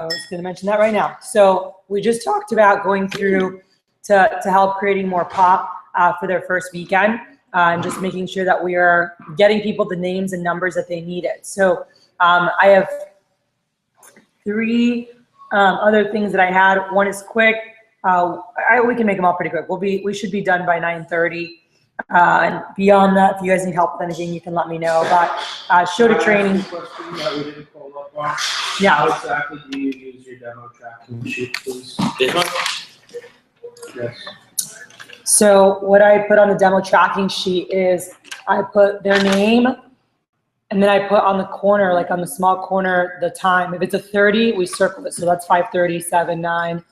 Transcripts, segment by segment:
I was going to mention that right now. So we just talked about going through to help creating more pop for their first weekend and just making sure that we are getting people the names and numbers that they needed. So I have three other things that I had. One is quick. We can make them all pretty quick. We should be done by 9:30. And beyond that, if you guys need help with anything, you can let me know. But show to training. Yeah. How exactly do you use your demo tracking sheet, please? This one? Yes. So what I put on the demo tracking sheet is I put their name, and then I put on the corner, like on the small corner, the time. If it's a 30, we circle it. So that's 5:30, 7, 9.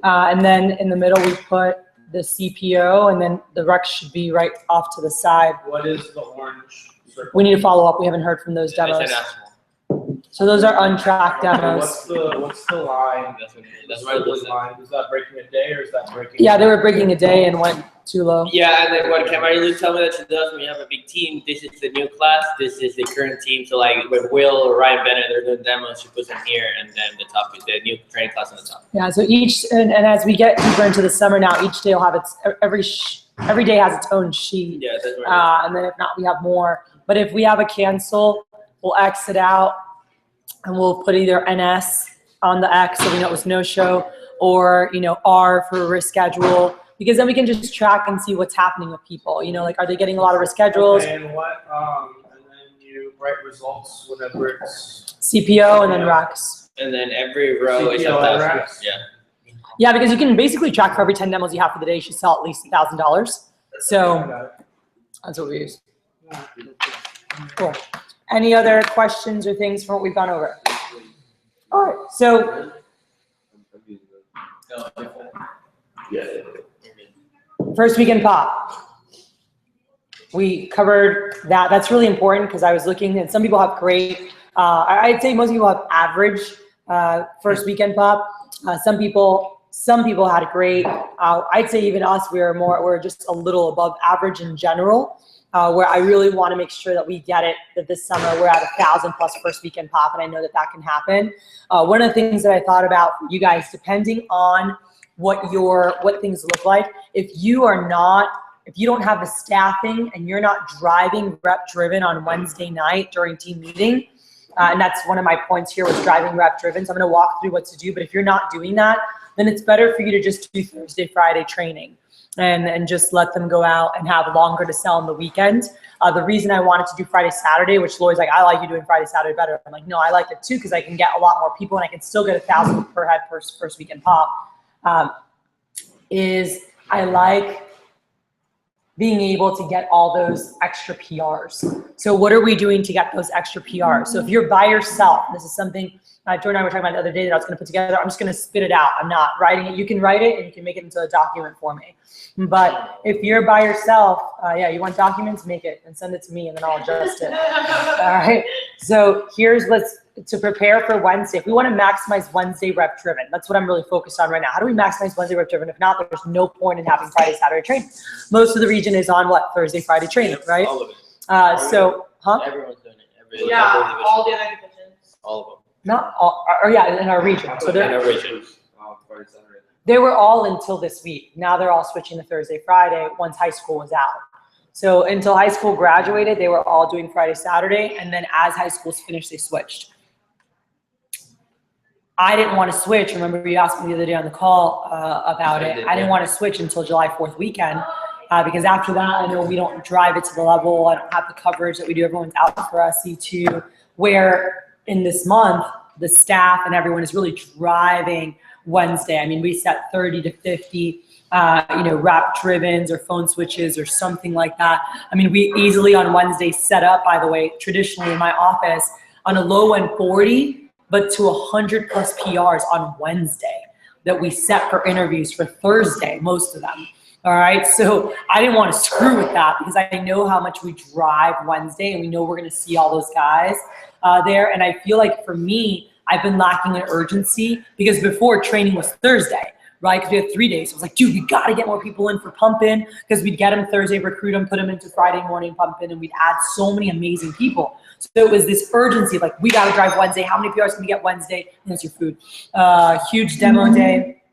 And then in the middle, we put the CPO, and then the rec should be right off to the side. What is the orange circle? We need to follow up. We haven't heard from those demos. So those are untracked demos. What's the line? That's right. Line. Is that breaking a day or is that breaking? Yeah, they were breaking a day and went too low. Yeah, and then what Camari Lou told me that she does when you have a big team, this is the new class, this is the current team. So like with Will or Ryan Bennett, they're doing demos, she puts them here, and then the top is the new training class on the top. Yeah, so each, and as we get deeper into the summer now, each day will have its, every day has its own sheet. Yeah, that's right. And then if not, we have more. But if we have a cancel, we'll X it out, and we'll put either NS on the X so we know it was no show, or R for reschedule, because then we can just track and see what's happening with people. Like, are they getting a lot of reschedules? And then you write results, whatever it's. CPO and then Rex. And then every row is CPO and 1,000. Rex. Yeah. Yeah, because you can basically track for every 10 demos you have for the day, you should sell at least $1,000. So that's what we use. Cool. Any other questions or things from what we've gone over? All right, so first weekend pop. We covered that. That's really important because I was looking, and some people have great, I'd say most people have average first weekend pop. Some people had great. I'd say even us, we're just a little above average in general. Where I really want to make sure that we get it, that this summer we're at 1,000 plus first weekend pop, and I know that can happen. One of the things that I thought about for you guys, depending on what things look like, if you don't have the staffing and you're not driving rep driven on Wednesday night during team meeting, and that's one of my points here was driving rep driven. So I'm going to walk through what to do, but if you're not doing that, then it's better for you to just do Thursday, Friday training. And just let them go out and have longer to sell on the weekend. The reason I wanted to do Friday, Saturday, which Lori's like, I like you doing Friday, Saturday better. I'm like, no, I like it too because I can get a lot more people and I can still get 1,000 per head first weekend pop. Is I like being able to get all those extra PRs. So what are we doing to get those extra PRs? So if you're by yourself, this is something Jordan and I were talking about the other day that I was going to put together. I'm just going to spit it out. I'm not writing it. You can write it and you can make it into a document for me. But if you're by yourself, you want documents, make it and send it to me and then I'll adjust it. All right. So here's to prepare for Wednesday. If we want to maximize Wednesday rep driven, that's what I'm really focused on right now. How do we maximize Wednesday rep driven? If not, there's no point in having Friday, Saturday training. Most of the region is on Thursday, Friday training, right? All of it. Everyone's doing it. All the other divisions. All of them. Not all, in our region. So In our region. they were all until this week. Now they're all switching to Thursday, Friday once high school was out. So until high school graduated, they were all doing Friday, Saturday, and then as high schools finished, they switched. I didn't want to switch. Remember you asked me the other day on the call about it. I didn't want to switch until July 4th weekend because after that, I know we don't drive it to the level. I don't have the coverage that we do. Everyone's out for SC2, where in this month, the staff and everyone is really driving Wednesday. I mean, we set 30 to 50, rep drivens or phone switches or something like that. I mean, we easily on Wednesday set up, by the way, traditionally in my office on a low end 40, but to 100 plus PRs on Wednesday that we set for interviews for Thursday, most of them. All right, so I didn't want to screw with that because I know how much we drive Wednesday and we know we're going to see all those guys there. And I feel like for me, I've been lacking in urgency because before training was Thursday, right? Because we had 3 days. So I was like, dude, we got to get more people in for pump-in, because we'd get them Thursday, recruit them, put them into Friday morning pump-in, and we'd add so many amazing people. So it was this urgency, like, we got to drive Wednesday. How many PRs can we get Wednesday? And there's your food. Huge demo day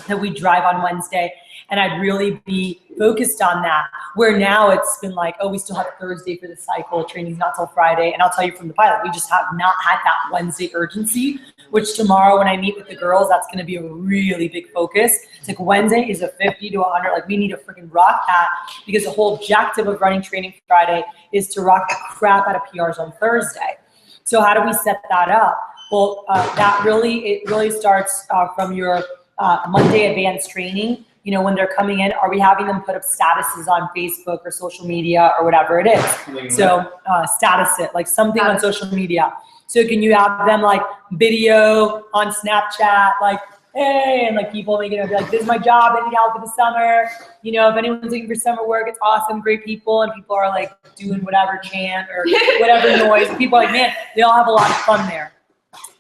that we drive on Wednesday. And I'd really be focused on that. Where now it's been like, oh, we still have Thursday for the cycle, training's not till Friday. And I'll tell you from the pilot, we just have not had that Wednesday urgency, which tomorrow when I meet with the girls, that's gonna be a really big focus. It's like Wednesday is a 50 to 100, like we need to freaking rock that, because the whole objective of running Training Friday is to rock the crap out of PRs on Thursday. So how do we set that up? Well, it really starts from your Monday advanced training. You know, when they're coming in, are we having them put up statuses on Facebook or social media or whatever it is? So status it, like something on social media. So can you have them like video on Snapchat, like, hey, and like people making it be like, this is my job, I need help in the summer. You know, if anyone's looking for summer work, it's awesome, great people. And people are like doing whatever chant or whatever noise. People are like, man, they all have a lot of fun there.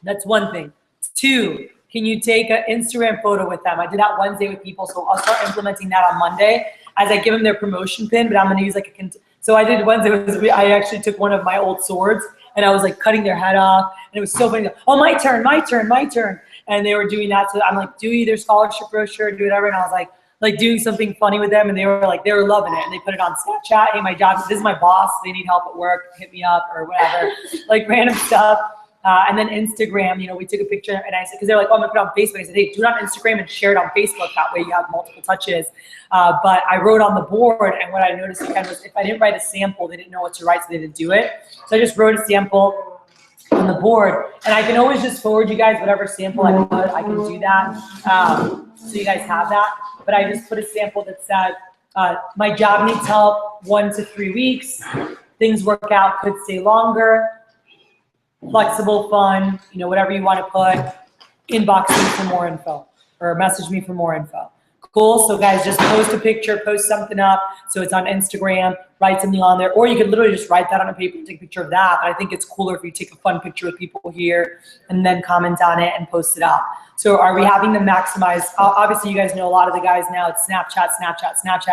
That's one thing. 2, can you take an Instagram photo with them? I did that Wednesday with people, so I'll start implementing that on Monday as I give them their promotion pin, but I'm gonna use like so I did Wednesday, I actually took one of my old swords and I was like cutting their head off, and it was so funny. Oh, my turn, my turn, my turn. And they were doing that, so I'm like, do either scholarship brochure, do whatever, and I was like doing something funny with them, and they were loving it, and they put it on Snapchat. Hey, my job, this is my boss, they need help at work, hit me up, or whatever, like random stuff. And then Instagram, you know, we took a picture, and I said, because they're like, oh, I'm gonna put it on Facebook. I said, hey, do it on Instagram and share it on Facebook. That way you have multiple touches. But I wrote on the board, and what I noticed again was if I didn't write a sample, they didn't know what to write, so they didn't do it. So I just wrote a sample on the board, and I can always just forward you guys whatever sample I put. I can do that, so you guys have that. But I just put a sample that said, my job needs help 1 to 3 weeks. Things work out, could stay longer. Flexible, fun, you know, whatever you want to put. Inbox me for more info, or message me for more info. Cool, so guys, just post a picture, post something up, so it's on Instagram, write something on there, or you could literally just write that on a paper and take a picture of that. But I think it's cooler if you take a fun picture with people here and then comment on it and post it up. So are we having them maximize? Obviously, you guys know a lot of the guys now, it's Snapchat.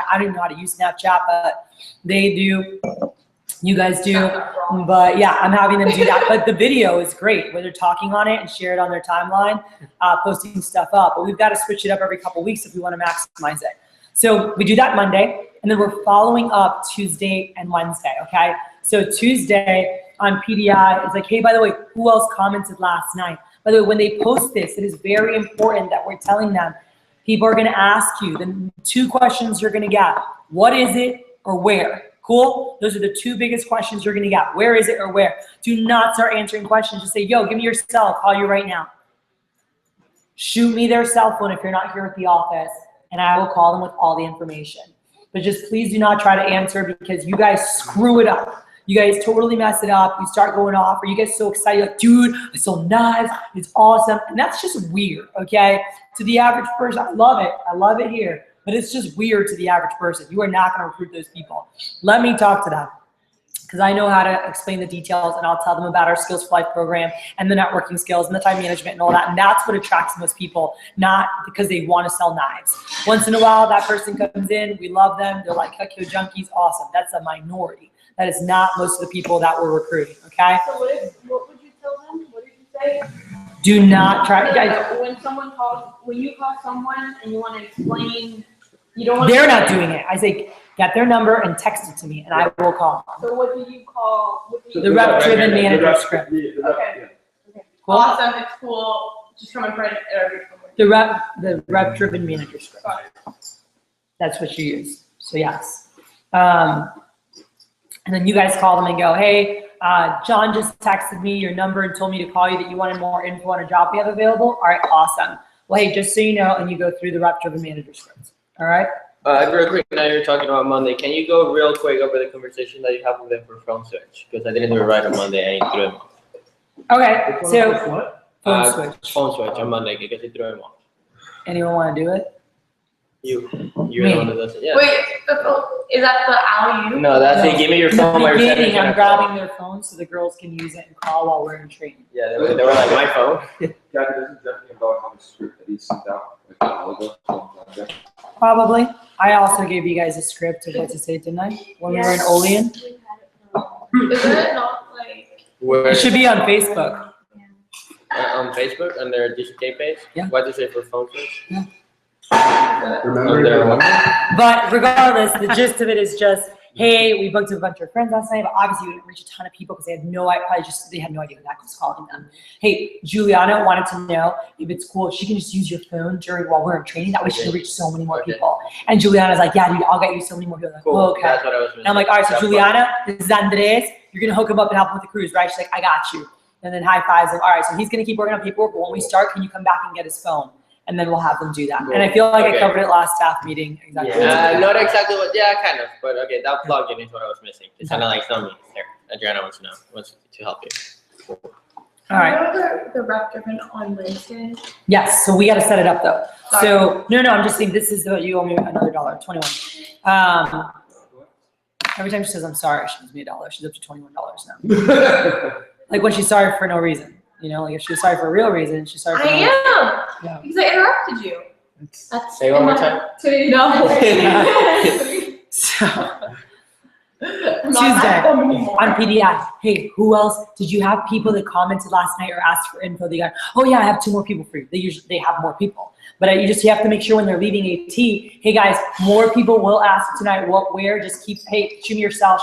I don't even know how to use Snapchat, but they do. You guys do, but yeah, I'm having them do that. But the video is great where they're talking on it and share it on their timeline, posting stuff up. But we've got to switch it up every couple weeks if we want to maximize it. So we do that Monday, and then we're following up Tuesday and Wednesday, okay? So Tuesday on PDI is like, hey, by the way, who else commented last night? By the way, when they post this, it is very important that we're telling them, people are going to ask you, the 2 questions you're going to get, what is it or where? Cool? Those are the 2 biggest questions you're gonna get. Where is it or where? Do not start answering questions. Just say, yo, give me your cell, call you right now. Shoot me their cell phone if you're not here at the office, and I will call them with all the information. But just please do not try to answer, because you guys screw it up. You guys totally mess it up. You start going off, or you get so excited, like, dude, I sold knives, it's awesome. And that's just weird, okay? To the average person, I love it here. But it's just weird to the average person. You are not going to recruit those people. Let me talk to them, because I know how to explain the details, and I'll tell them about our Skills for Life program and the networking skills and the time management and all that. And that's what attracts most people, not because they want to sell knives. Once in a while, that person comes in, we love them, they're like, heck, yo, junkies, awesome. That's a minority. That is not most of the people that we're recruiting, okay? So what would you tell them? What did you say? Do not try, guys. When you call someone and you want to explain, you don't want They're not doing it. I say, get their number and text it to me, and I will call them. So what do you call? The rep-driven manager script. Okay. Cool? Awesome. It's cool. Just come in front of The rep-driven manager script. That's what you use. So yes. And then you guys call them and go, hey, John just texted me your number and told me to call you that you wanted more info on a job we have available. All right, awesome. Well, hey, just so you know, and you go through the rep-driven manager script. All right? Real quick, now you're talking about Monday. Can you go real quick over the conversation that you have with them for phone switch? Because I didn't do it right on Monday, and you threw him off. Okay, so What? phone switch. Phone switch on Monday, because you threw him off. Anyone want to do it? You're Me. the one that does it. Yeah. Wait, is that the alley? No, that's it. Give me your phone. In the while you're setting beginning, I'm up. grabbing their phone so the girls can use it and call while we're in training. Yeah, they were like, my phone. Yeah, this is definitely about how the script that he sent out. Like, Probably. I also gave you guys a script of what to say, didn't I? When we were in Olean. Is it not like? Where It should be on Facebook. on Facebook on their DCK page? Yeah. What do you say for phone calls? Remember There. But regardless, the gist of it is just, hey, we booked a bunch of friends last night, but obviously we didn't reach a ton of people because they had no idea, they had no idea who that was calling them. Hey, Juliana wanted to know if it's cool if she can just use your phone while we're in training. That way she can reach so many more Okay. people. And Juliana's like, yeah, dude, I'll get you so many more people. Like, Cool. oh, okay. That's what I was missing. And I'm like, all right, so That's Juliana, this is Andres. You're gonna hook him up and help him with the cruise, right? She's like, I got you. And then high fives him. All right, so he's gonna keep working on paperwork, but when we start, can you come back and get his phone? And then we'll have them do that. And I feel like Okay. I covered it last staff meeting. Exactly. Not exactly what, yeah, kind of, but okay, that plugin is what I was missing. It's kind of like something there. Adriana wants to help you. All right. Are the rep driven on Wednesday? Yes, so we gotta set it up though. So, no, I'm just saying, this is what you owe me another $21. Every time she says I'm sorry, she owes me $1. She's up to $21 now. Like when she's sorry for no reason, you know, like if she was sorry for a real reason, she's sorry for I no reason. am, Yeah. because I interrupted you. That's Say it one more time. So, I'm not Tuesday, that dumb anymore. on PDI, hey, who else? Did you have people that commented last night or asked for info? They got, oh yeah, I have 2 more people for you. They have more people. But you have to make sure when they're leaving AT, hey guys, more people will ask tonight what, where, just keep, hey, shoot me your cell,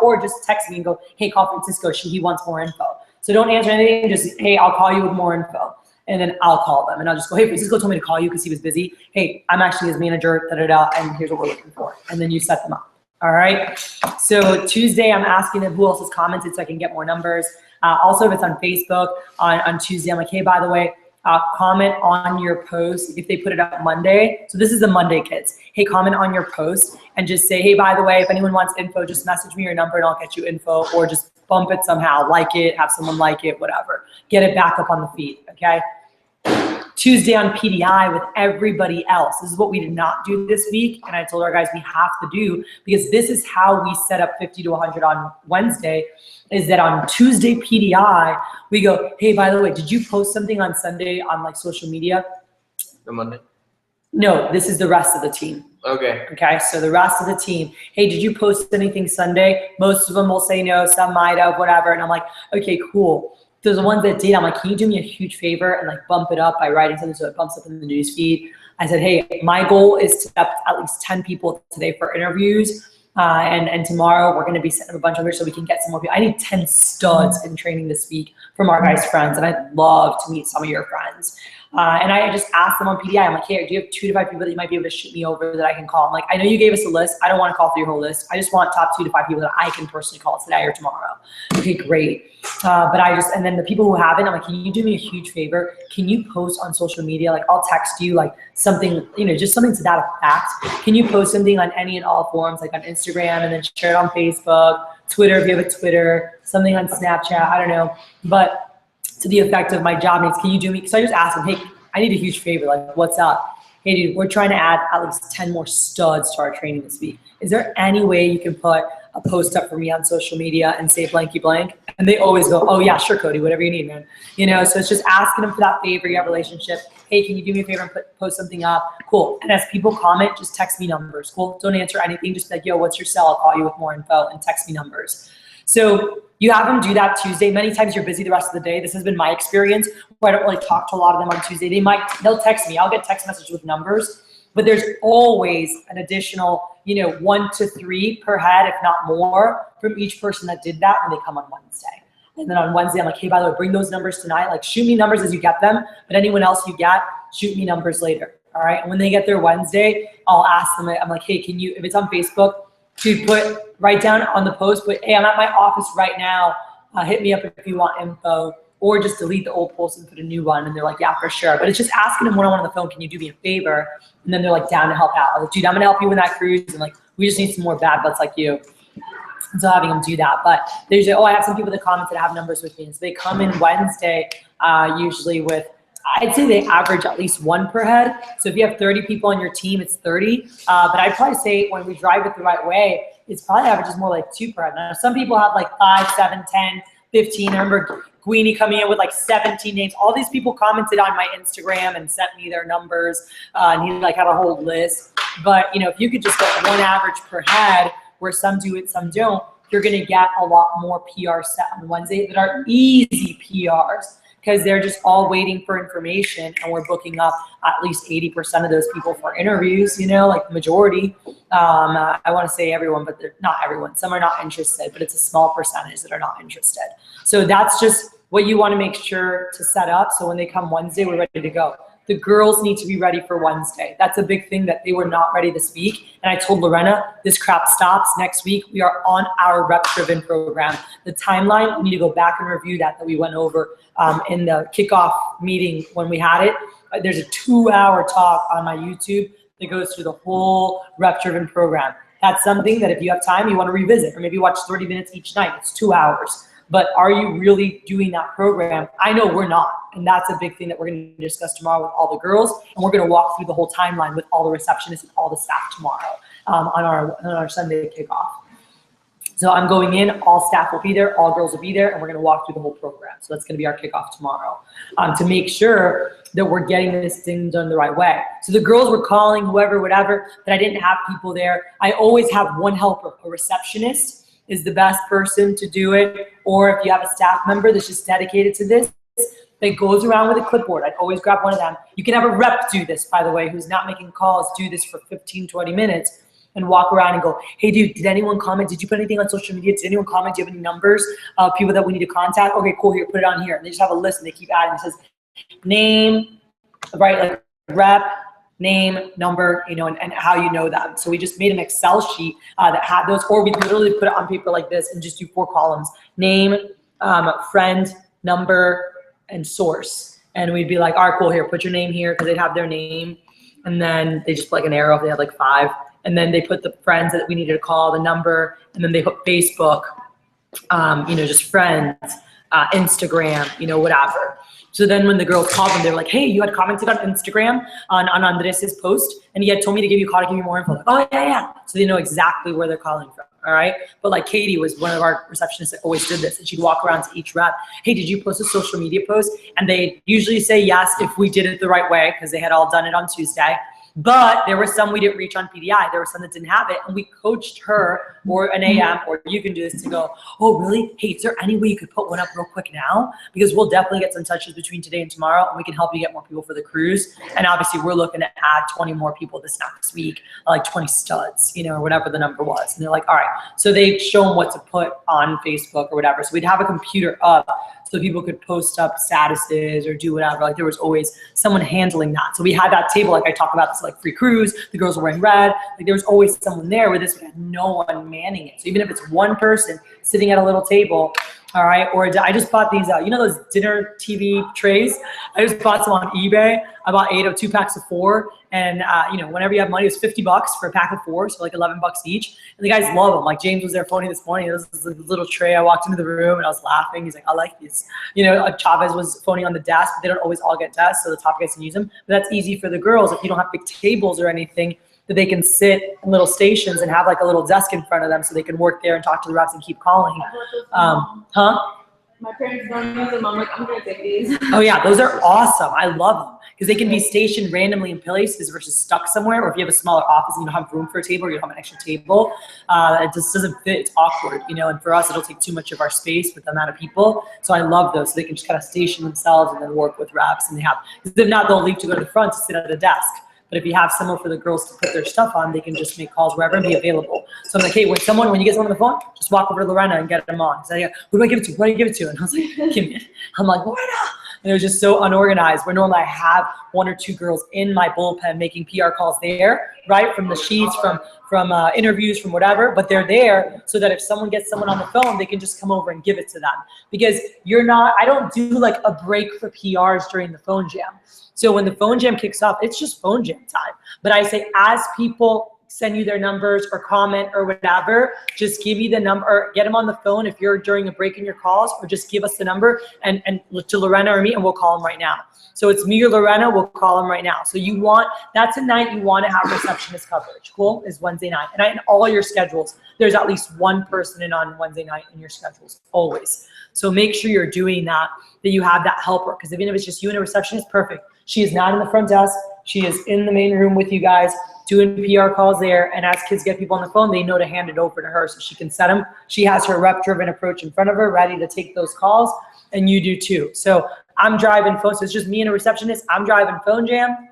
or just text me and go, hey, call Francisco, he wants more info. So don't answer anything, just, hey, I'll call you with more info. And then I'll call them and I'll just go, hey, Francisco told me to call you because he was busy. Hey, I'm actually his manager, and here's what we're looking for. And then you set them up. All right. So Tuesday, I'm asking them who else has commented so I can get more numbers. Also, if it's on Facebook on Tuesday, I'm like, hey, by the way, comment on your post if they put it up Monday. So this is the Monday kids. Hey, comment on your post and just say, hey, by the way, if anyone wants info, just message me your number and I'll get you info, or just bump it somehow, like it, have someone like it, whatever. Get it back up on the feed, okay? Tuesday on PDI with everybody else. This is what we did not do this week, and I told our guys we have to do, because this is how we set up 50 to 100 on Wednesday, is that on Tuesday PDI, we go, hey, by the way, did you post something on Sunday on like social media? The Monday. No, this is the rest of the team. Okay. Okay, so the rest of the team, hey, did you post anything Sunday? Most of them will say no, some might have, whatever. And I'm like, okay, cool. So the ones that did, I'm like, can you do me a huge favor and like bump it up by writing something so it bumps up in the news feed? I said, hey, my goal is to have at least 10 people today for interviews. And tomorrow we're gonna be setting up a bunch of others so we can get some more people. I need 10 studs in training this week from our guys' friends, and I'd love to meet some of your friends. And I just asked them on PDI, I'm like, hey, do you have 2 to 5 people that you might be able to shoot me over that I can call? I'm like, I know you gave us a list. I don't want to call through your whole list. I just want top 2 to 5 people that I can personally call today or tomorrow. Okay, great. And then the people who haven't, I'm like, can you do me a huge favor? Can you post on social media? Like, I'll text you like something, just something to that effect. Can you post something on any and all forums, like on Instagram, and then share it on Facebook, Twitter if you have a Twitter, something on Snapchat, I don't know. But to the effect of my job needs, can you do me? So I just asked him, hey, I need a huge favor, like what's up? Hey dude, we're trying to add at least 10 more studs to our training this week. Is there any way you can put a post up for me on social media and say blanky blank? And they always go, oh yeah, sure Cody, whatever you need, man. So it's just asking them for that favor, you have a relationship. Hey, can you do me a favor and post something up? Cool. And as people comment, just text me numbers. Cool. Don't answer anything, just be like, yo, what's your cell? I'll call you with more info, and text me numbers. So you have them do that Tuesday. Many times you're busy the rest of the day. This has been my experience where I don't really talk to a lot of them on Tuesday. They'll text me. I'll get text messages with numbers, but there's always an additional, 1 to 3 per head, if not more, from each person that did that when they come on Wednesday. And then on Wednesday, I'm like, hey, by the way, bring those numbers tonight. Like, shoot me numbers as you get them, but anyone else you get, shoot me numbers later. All right. And when they get their Wednesday, I'll ask them, I'm like, hey, can you, if it's on Facebook, to write down on the post, but hey, I'm at my office right now. Hit me up if you want info, or just delete the old post and put a new one. And they're like, yeah, for sure. But it's just asking them one-on-one on the phone, can you do me a favor? And then they're like, down to help out. I was like, dude, I'm gonna help you with that cruise. And like, we just need some more bad butts like you. And so having them do that. But they usually, I have some people that commented have numbers with me. And so they come in Wednesday, usually with, I'd say they average at least 1 per head. So if you have 30 people on your team, it's 30. But I'd probably say when we drive it the right way, it's probably averages more like 2 per head. Now, some people have like 5, 7, 10, 15. I remember Queenie coming in with like 17 names. All these people commented on my Instagram and sent me their numbers, and he like had a whole list. But you know, if you could just get one average per head, where some do it, some don't, you're gonna get a lot more PRs set on Wednesday that are easy PRs, because they're just all waiting for information, and we're booking up at least 80% of those people for interviews, you know, like the majority. I want to say everyone, but they're not everyone. Some are not interested, but it's a small percentage that are not interested. So that's just what you want to make sure to set up. So when they come Wednesday, we're ready to go. The girls need to be ready for Wednesday. That's a big thing that they were not ready this week. And I told Lorena, this crap stops next week. We are on our rep-driven program. The timeline, we need to go back and review that we went over in the kickoff meeting when we had it. There's a 2-hour talk on my YouTube that goes through the whole rep-driven program. That's something that if you have time, you want to revisit, or maybe watch 30 minutes each night. It's 2 hours. But are you really doing that program? I know we're not. And that's a big thing that we're going to discuss tomorrow with all the girls. And we're going to walk through the whole timeline with all the receptionists and all the staff tomorrow on our Sunday kickoff. So I'm going in, all staff will be there, all girls will be there, and we're going to walk through the whole program. So that's going to be our kickoff tomorrow, to make sure that we're getting this thing done the right way. So the girls were calling whoever, whatever, but I didn't have people there. I always have one helper. A receptionist is the best person to do it. Or if you have a staff member that's just dedicated to this, that goes around with a clipboard. I'd always grab one of them. You can have a rep do this, by the way, who's not making calls, do this for 15, 20 minutes and walk around and go, hey dude, did anyone comment? Did you put anything on social media? Did anyone comment? Do you have any numbers of people that we need to contact? Okay, cool, here, put it on here. And they just have a list and they keep adding. It says name, right, like rep, name, number, you know, and how you know them. So we just made an Excel sheet that had those, or we literally put it on paper like this and just do 4 columns: name, friend, number, and source. And we'd be like, all right, cool, here, put your name here, because they'd have their name. And then they just put like an arrow if they had like 5. And then they put the friends that we needed to call, the number, and then they put Facebook, you know, just friends, Instagram, you know, whatever. So then when the girls called them, they were like, hey, you had commented on Instagram on Andres' post, and he had told me to give you a call to give you more info. Like, oh, yeah. So they know exactly where they're calling from, all right? But like Katie was one of our receptionists that always did this, and she'd walk around to each rep, hey, did you post a social media post? And they usually say yes if we did it the right way, because they had all done it on Tuesday. But there were some we didn't reach on PDI. There were some that didn't have it. And we coached her, or an AM, or you can do this, to go, oh, really? Hey, is there any way you could put one up real quick now? Because we'll definitely get some touches between today and tomorrow, and we can help you get more people for the cruise. And obviously, we're looking to add 20 more people this next week, like 20 studs, you know, or whatever the number was. And they're like, all right. So they've shown what to put on Facebook or whatever. So we'd have a computer up so people could post up statuses or do whatever. Like there was always someone handling that. So we had that table, like I talk about this, like free cruise, the girls were wearing red. Like there was always someone there. With this, we had no one manning it. So even if it's one person sitting at a little table, all right, or I just bought these, you know those dinner TV trays? I just bought some on eBay. I bought 2 packs of 4. And, you know, whenever you have money, it was $50 for a pack of 4, so like $11 each. And the guys love them. Like James was there phoning this morning. This was a little tray. I walked into the room and I was laughing. He's like, I like these. You know, Chavez was phoning on the desk, but they don't always all get desks, so the top guys can use them. But that's easy for the girls. If you don't have big tables or anything, that they can sit in little stations and have like a little desk in front of them so they can work there and talk to the reps and keep calling. My parents don't use them. I'm like, I'm gonna take these. Oh yeah, those are awesome. I love them because they can be stationed randomly in places versus stuck somewhere. Or if you have a smaller office and you don't have room for a table, or you don't have an extra table, it just doesn't fit. It's awkward, you know. And for us, it'll take too much of our space with the amount of people. So I love those. So they can just kind of station themselves and then work with reps. And they have, because if not, they'll leave to go to the front to sit at a desk. But if you have somewhere for the girls to put their stuff on, they can just make calls wherever and be available. So I'm like, hey, when you get someone on the phone, just walk over to Lorena and get them on. So who do I give it to? Who do I give it to? And I was like, give me it. I'm like, Lorena. And it was just so unorganized. Where normally I have 1 or 2 girls in my bullpen making PR calls there, right? From the sheets, from interviews, from whatever. But they're there so that if someone gets someone on the phone, they can just come over and give it to them. Because I don't do like a break for PRs during the phone jam. So when the phone jam kicks off, it's just phone jam time. But I say, as people send you their numbers or comment or whatever, just give me the number or get them on the phone if you're during a break in your calls, or just give us the number and to Lorena or me, and we'll call them right now. So it's me or Lorena, we'll call them right now. So that's a night you want to have receptionist coverage. Cool? Is Wednesday night. And in all your schedules, there's at least one person in on Wednesday night in your schedules, always. So make sure you're doing that you have that helper, because even if it's just you and a receptionist, perfect. She is not in the front desk. She is in the main room with you guys, doing PR calls there, and as kids get people on the phone, they know to hand it over to her so she can set them. She has her rep-driven approach in front of her, ready to take those calls, and you do too. So I'm driving phone, so it's just me and a receptionist. I'm driving phone jam.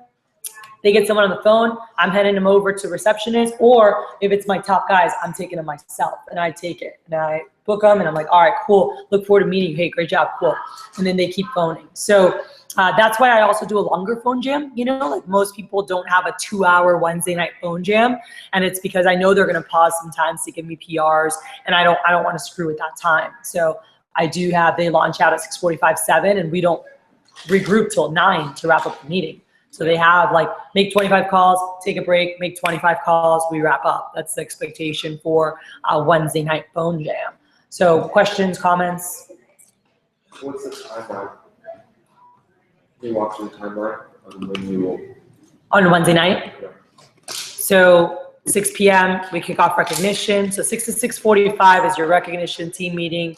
They get someone on the phone, I'm heading them over to receptionist, or if it's my top guys, I'm taking them myself, and I take it, and I book them, and I'm like, all right, cool, look forward to meeting you, hey, great job, cool. And then they keep phoning. So that's why I also do a longer phone jam. You know, like most people don't have a 2-hour Wednesday night phone jam, and it's because I know they're gonna pause sometimes to give me PRs, and I don't wanna screw with that time. So I do have, they launch out at 6:45, 7, and we don't regroup till 9 to wrap up the meeting. So they have like, make 25 calls, take a break, make 25 calls, we wrap up. That's the expectation for a Wednesday night phone jam. So questions, comments? What's the timeline? Can you walk through the timeline on when you will? On Wednesday night? So 6 p.m., we kick off recognition. So 6 to 6:45 is your recognition team meeting.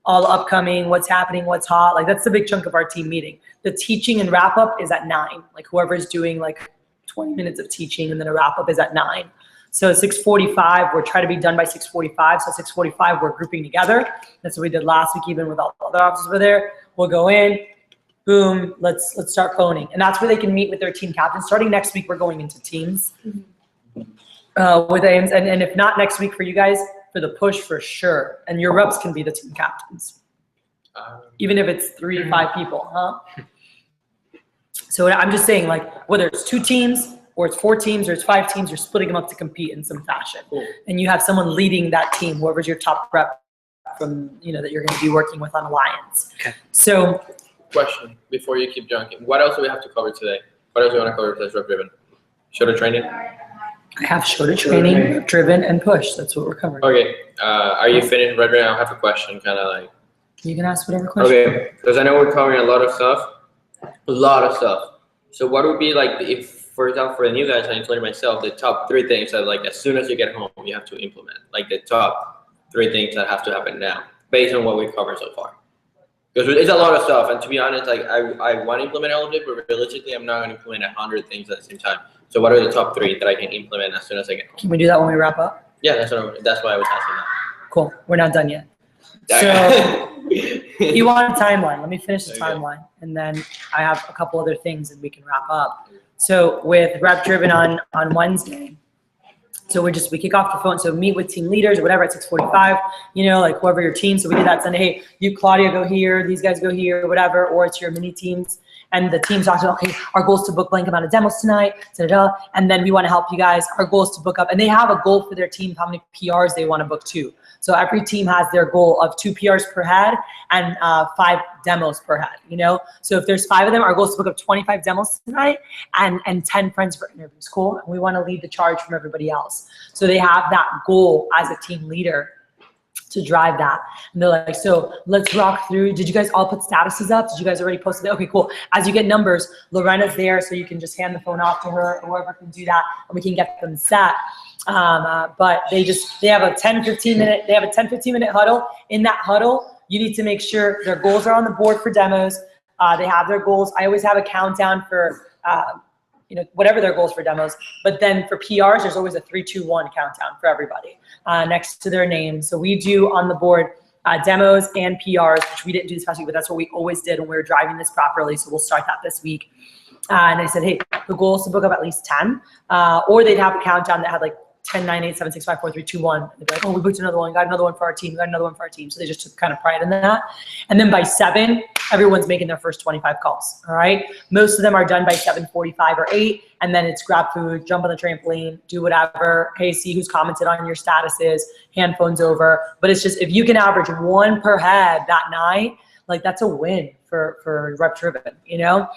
All upcoming, what's happening, what's hot. Like that's the big chunk of our team meeting. The teaching and wrap up is at 9. Like whoever's doing like 20 minutes of teaching and then a wrap up is at 9. So 6:45, we're trying to be done by 6:45. So 6:45, we're grouping together. That's what we did last week, even with all the other officers were there. We'll go in, boom, let's start phoning. And that's where they can meet with their team captains. Starting next week, we're going into teams with AIMS. And if not next week for you guys, for the push for sure. And your reps can be the team captains. Even if it's 3 to 5 people, huh? So I'm just saying, like, whether it's 2 teams or it's 4 teams or it's 5 teams, you're splitting them up to compete in some fashion. Cool. And you have someone leading that team, whoever's your top rep from, that you're going to be working with on Alliance. Okay. So Question before you keep junking. What else do we have to cover today? What else do you want to cover besides rep driven? Shoulder training? I have shoulder training, driven, and push. That's what we're covering. Okay. Are you finished rep driven? I have a question, kind of like. You can ask whatever question. Okay, because I know we're covering a lot of stuff. So what would be like, if, for example, for the new guys, including myself, the top 3 things that like as soon as you get home, you have to implement, like the top 3 things that have to happen now, based on what we've covered so far. Because it's a lot of stuff, and to be honest, like I want to implement all of it, but realistically, I'm not going to implement 100 things at the same time. So what are the top 3 that I can implement as soon as I get home? Can we do that when we wrap up? Yeah, that's why I was asking that. Cool. We're not done yet. So you want a timeline. Let me finish the Okay. timeline, and then I have a couple other things and we can wrap up. So with rep driven on Wednesday, so we kick off the phone. So meet with team leaders or whatever at 6:45, like whoever your team. So we did that Sunday. Hey, you, Claudia, go here. These guys go here, whatever, or it's your mini teams. And the team talks about, okay, our goal is to book blank amount of demos tonight, and then we want to help you guys. Our goal is to book up, and they have a goal for their team, how many PRs they want to book too. So every team has their goal of 2 PRs per head and 5 demos per head, So if there's 5 of them, our goal is to book up 25 demos tonight and 10 friends for interviews, cool? And we want to lead the charge from everybody else. So they have that goal as a team leader to drive that. And they're like, so let's rock through. Did you guys all put statuses up? Did you guys already post it? Okay, cool. As you get numbers, Lorena's there, so you can just hand the phone off to her, or whoever can do that, and we can get them set. But they have a 10-15 minute huddle. In that huddle, you need to make sure their goals are on the board for demos. They have their goals. I always have a countdown for, whatever their goals for demos. But then for PRs, there's always a 3, 2, 1 countdown for everybody next to their name. So we do on the board demos and PRs, which we didn't do this past week, but that's what we always did when we were driving this properly. So we'll start that this week. And I said, hey, the goal is to book up at least 10. Or they'd have a countdown that had like 10, 9, 8, 7, 6, 5, 4, 3, 2, 1. They'd be like, oh, we booked another one, got another one for our team, got another one for our team. So they just took kind of pride in that. And then by 7, everyone's making their first 25 calls, all right? Most of them are done by 7:45 or 8, and then it's grab food, jump on the trampoline, do whatever. Hey, see who's commented on your statuses, hand phones over. But it's just, if you can average 1 per head that night, like that's a win for rep driven, you know?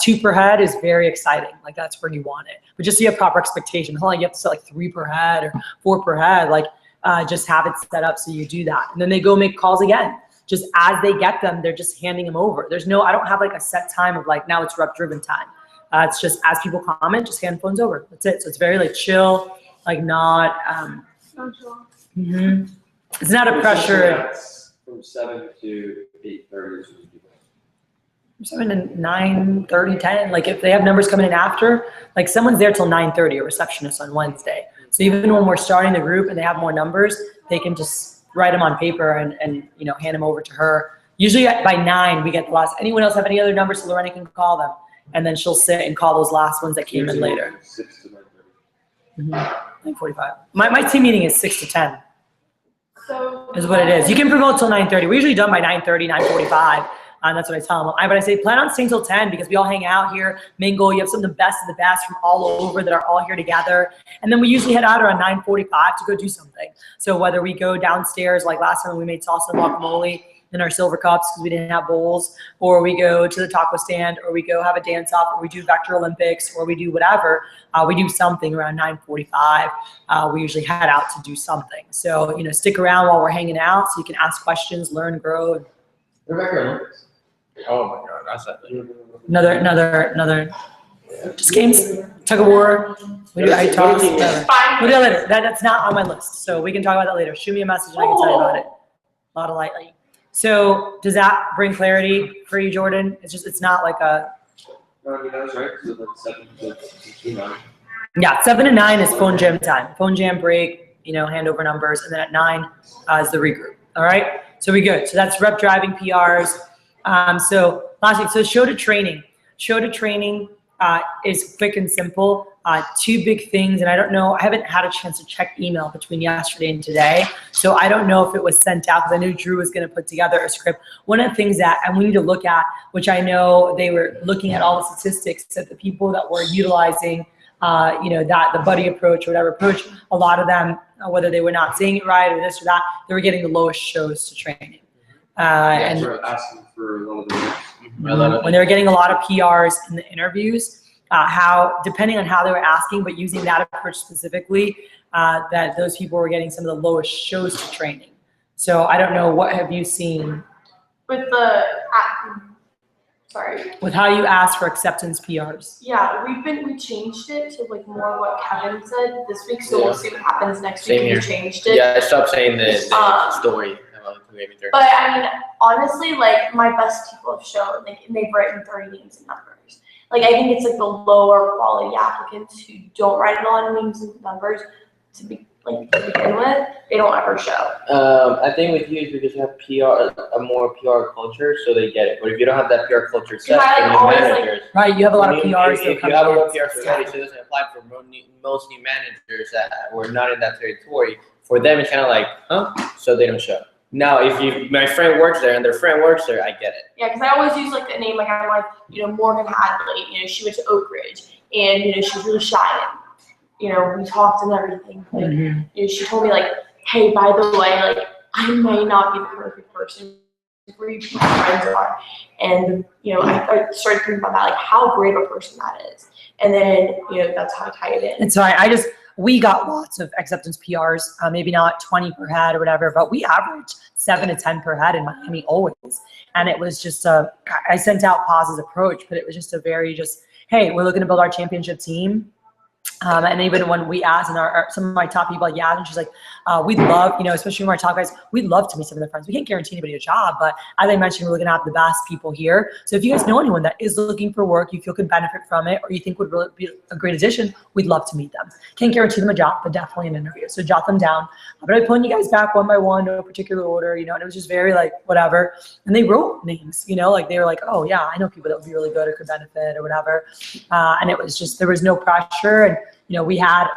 2 per head is very exciting. Like that's where you want it. But just so you have proper expectations. It's not like you have to set like 3 per head or 4 per head. Like just have it set up so you do that. And then they go make calls again. Just as they get them, they're just handing them over. I don't have like a set time of like, now it's rep driven time. It's just as people comment, just hand phones over. That's it. So it's very like chill, like not, it's not a pressure. From 7 to 8:30. 7 to 9:30, 10. Like if they have numbers coming in after, like someone's there till 9:30, a receptionist on Wednesday. So even when we're starting the group and they have more numbers, they can just write them on paper and you know, hand them over to her. Usually by 9, we get the last. Anyone else have any other numbers so Lorena can call them? And then she'll sit and call those last ones that came in later. 6 to 9:30. 9:45. My team meeting is 6 to 10 So. is what it is. You can promote till 9:30. We're usually done by 9:30, 9:45. And that's what I tell them. But I say plan on staying till 10 because we all hang out here, mingle. You have some of the best from all over that are all here together. And then we usually head out around 9:45 to go do something. So whether we go downstairs, like last time we made salsa and guacamole in our silver cups because we didn't have bowls, or we go to the taco stand, or we go have a dance off, or we do Vector Olympics, or we do whatever. We do something around 9:45. We usually head out to do something. So, you know, stick around while we're hanging out so you can ask questions, learn, grow. They're back here. Oh my God, that's Another, just games, tug of war, we do eye toss, whatever. Fine. We'll do that later. That's not on my list, so we can talk about that later. Shoot me a message and I can tell you about it. A lot of lightly. So does that bring clarity for you, Jordan? It's not like a, No, I mean, that was right. So like 7 to 9. yeah, 7 to 9 is phone jam time. Phone jam break, you know, hand over numbers, and then at 9 is the regroup. All right, so we good. So that's rep driving PRs. So lastly, so show to training. Show to training is quick and simple. 2 big things, and I don't know, I haven't had a chance to check email between yesterday and today, so I don't know if it was sent out because I knew Drew was going to put together a script. One of the things that, and we need to look at, which I know they were looking at all the statistics, that the people that were utilizing, you know, that the buddy approach or whatever approach, a lot of them, whether they were not saying it right or this or that, they were getting the lowest shows to training. And We're asking for a lot of when they were getting a lot of PRs in the interviews, how, depending on how they were asking, but using that approach specifically, that those people were getting some of the lowest shows to training. So I don't know, what have you seen With the, sorry. with how you ask for acceptance PRs? Yeah, we changed it to like more what Kevin said this week, so we'll see what happens next Same week. here. We changed it. Yeah, I stopped saying the story about maybe 30. But I mean, honestly, like my best people have shown, like, and they've written 30 names and numbers. Like I think it's like the lower quality applicants who don't write a lot of names and numbers to begin with, they don't ever show. I think with you is because you have PR, a more PR culture, so they get it. But if you don't have that PR culture set, I then your always, like- managers. Right, you have a lot of PRs. If you have a low PR strategy, so it doesn't apply for most new managers that were not in that territory. For them, it's kind of like, huh? So they don't show. Now, if my friend works there and their friend works there, I get it. Yeah, because I always use like the name, like I'm like, you know, Morgan Hadley, you know, she went to Oak Ridge, and you know, she was really shy, and you know, we talked and everything. Like, you know, she told me like, hey, by the way, like I may not be the perfect person for you, but my friends are, and you know, I started thinking about that, like how great of a person that is, and then you know, that's how I tie it in. And so we got lots of acceptance PRs, maybe not 20 per head or whatever, but we averaged 7 to 10 per head in Miami always. And it was just I sent out Paz's approach, but it was just a very hey, we're looking to build our championship team. And even when we asked, and some of my top people, like, yeah, and she's like, we'd love, you know, especially when our top guys, we'd love to meet some of their friends. We can't guarantee anybody a job, but as I mentioned, we're looking to have the best people here. So if you guys know anyone that is looking for work, you feel could benefit from it, or you think would really be a great addition, we'd love to meet them. Can't guarantee them a job, but definitely an interview. So jot them down. But I'm pulling you guys back one by one, no particular order, you know, and it was just very like, whatever. And they wrote names, you know, like they were like, oh yeah, I know people that would be really good or could benefit or whatever. And it was just, there was no pressure. And you know, we had,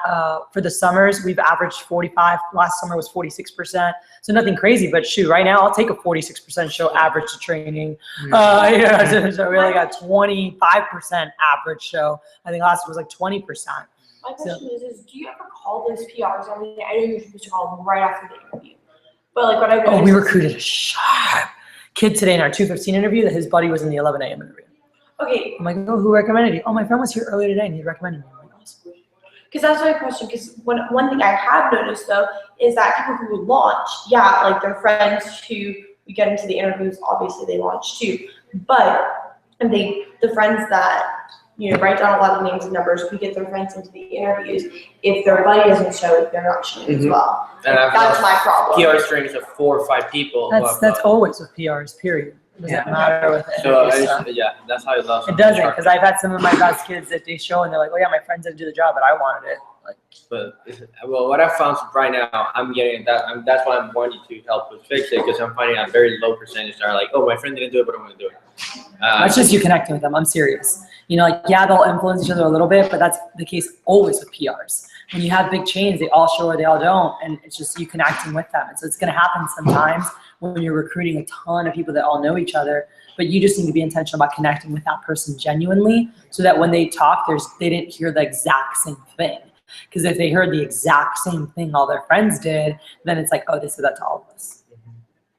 for the summers, we've averaged 45. Last summer was 46%. So nothing crazy, but shoot, right now I'll take a 46% show average to training. Yeah, so we really got 25% average show. I think last was like 20%. My question is do you ever call those PRs? I mean, I know you're supposed to call them right after the interview, but like what I've Oh, noticed we recruited a sharp. kid today in our 2:15 interview that his buddy was in the 11 a.m. interview. Okay, I'm like, oh, who recommended you? Oh, my friend was here earlier today and he recommended me. I'm like, awesome. because that's my question. Because one thing I have noticed though is that people who launch, yeah, like their friends who we get into the interviews, obviously they launch too. But the friends that write down a lot of names and numbers, we get their friends into the interviews. If their buddy doesn't show, they're not showing as well. And I've That's got my problem. PR strings of 4 or 5 people. who have, That's always with PRs, period. It doesn't matter with it. So that's how it lost. It doesn't, because I've had some of my best kids that they show and they're like, oh yeah, my friends didn't do the job, but I wanted it. Like, But well, what I found right now, I'm getting that. That's why I'm wanting to help with fix it, because I'm finding a very low percentage that are like, oh, my friend didn't do it, but I'm gonna do it. that's just you connecting with them. I'm serious. Like, yeah, they'll influence each other a little bit, but that's the case always with PRs. When you have big chains, they all show or they all don't, and it's just you connecting with them. And so it's gonna happen sometimes when you're recruiting a ton of people that all know each other, but you just need to be intentional about connecting with that person genuinely, so that when they talk, they didn't hear the exact same thing. Because if they heard the exact same thing all their friends did, then it's like, oh, they said that to all of us.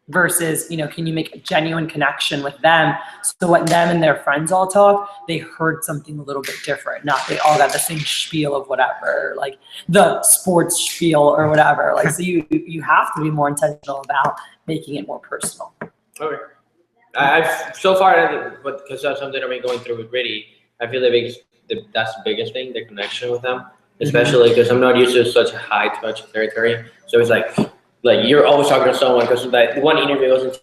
Versus, can you make a genuine connection with them? So when them and their friends all talk, they heard something a little bit different. Not they all got the same spiel of whatever, like the sports spiel or whatever. Like, so you have to be more intentional about making it more personal. Okay. I've so far, but because that's something I've been going through with Riddy, I feel that's the biggest thing, the connection with them. Especially because I'm not used to such a high touch territory. So it's like you're always talking to someone, because like one interview goes into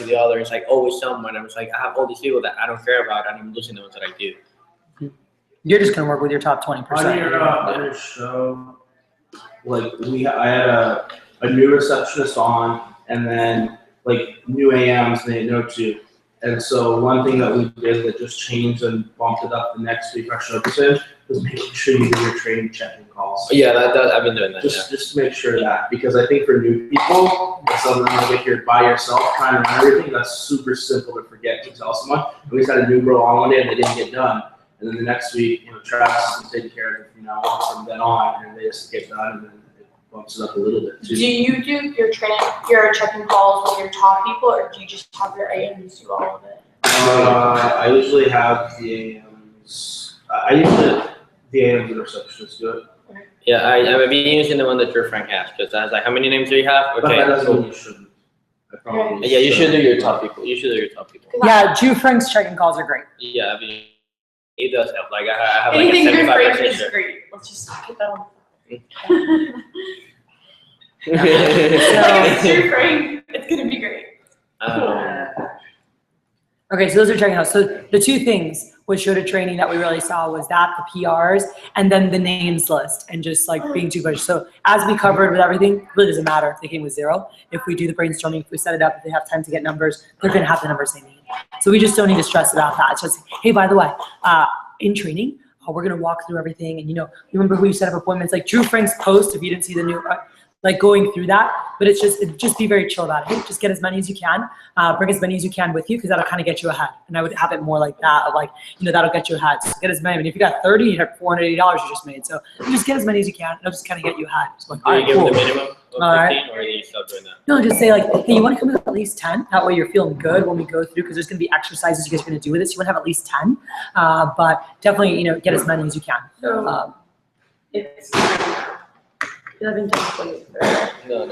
the other. It's like always someone. I'm just like, I have all these people that I don't care about, and I'm losing the ones that I do. You're just gonna work with your top 20%. On your show, I had a new receptionist on, and then new AMs they know too. And so one thing that we did that just changed and bumped it up the next week our show percentage was making sure you do your training checking calls. Yeah, I've been doing that. Just to make sure that, because I think for new people, if someone will get here by yourself trying to learn everything, that's super simple to forget to tell someone. And we just had a new girl on one day and they didn't get done. And then the next week, Travis is taking care of it from now on, from then on, and they just get done, and then it bumps it up a little bit too. Do you do your checking calls with your top people, or do you just have your AMs do all of it? I usually have the AMs. The AMs and receptionists do it. Yeah, I've been using the one that your friend has, because I was like, how many names do you have? But Okay. that doesn't mean you shouldn't. I probably Yeah, you should do your top people. You should do your top people. Yeah, Drew Frank's checking calls are great. Yeah, I mean, it does help. Like I have like Anything a your friend 75% is sure. great. Let's just put that on. So- Like if it's your friend, it's gonna be great. Okay, so those are checking out. So the two things with Shota training that we really saw was that the PRs and then the names list and just like being too much. So as we covered with everything, it really doesn't matter if they came with 0. If we do the brainstorming, if we set it up, if they have time to get numbers, they're gonna have the numbers they need. So we just don't need to stress about that. It's just, hey, by the way, in training, we're gonna walk through everything. And remember who you set up appointments, like Drew Frank's post, if you didn't see the new, like going through that, but it's just be very chill about it. Hey, just get as many as you can, bring as many as you can with you, because that'll kind of get you ahead. And I would have it more like that, of like, that'll get you ahead. So get as many. I mean, if you got 30, you have $480 you just made. So just get as many as you can. It'll just kind of get you ahead. So like, Do all you right, give cool. them the minimum of 15, All right. or do you stop doing that? No, just say like, hey, you want to come with at least 10? That way you're feeling good when we go through, because there's going to be exercises you guys are going to do with this. You want to have at least 10, but definitely, get as many as you can. So it's 11 to 20. No.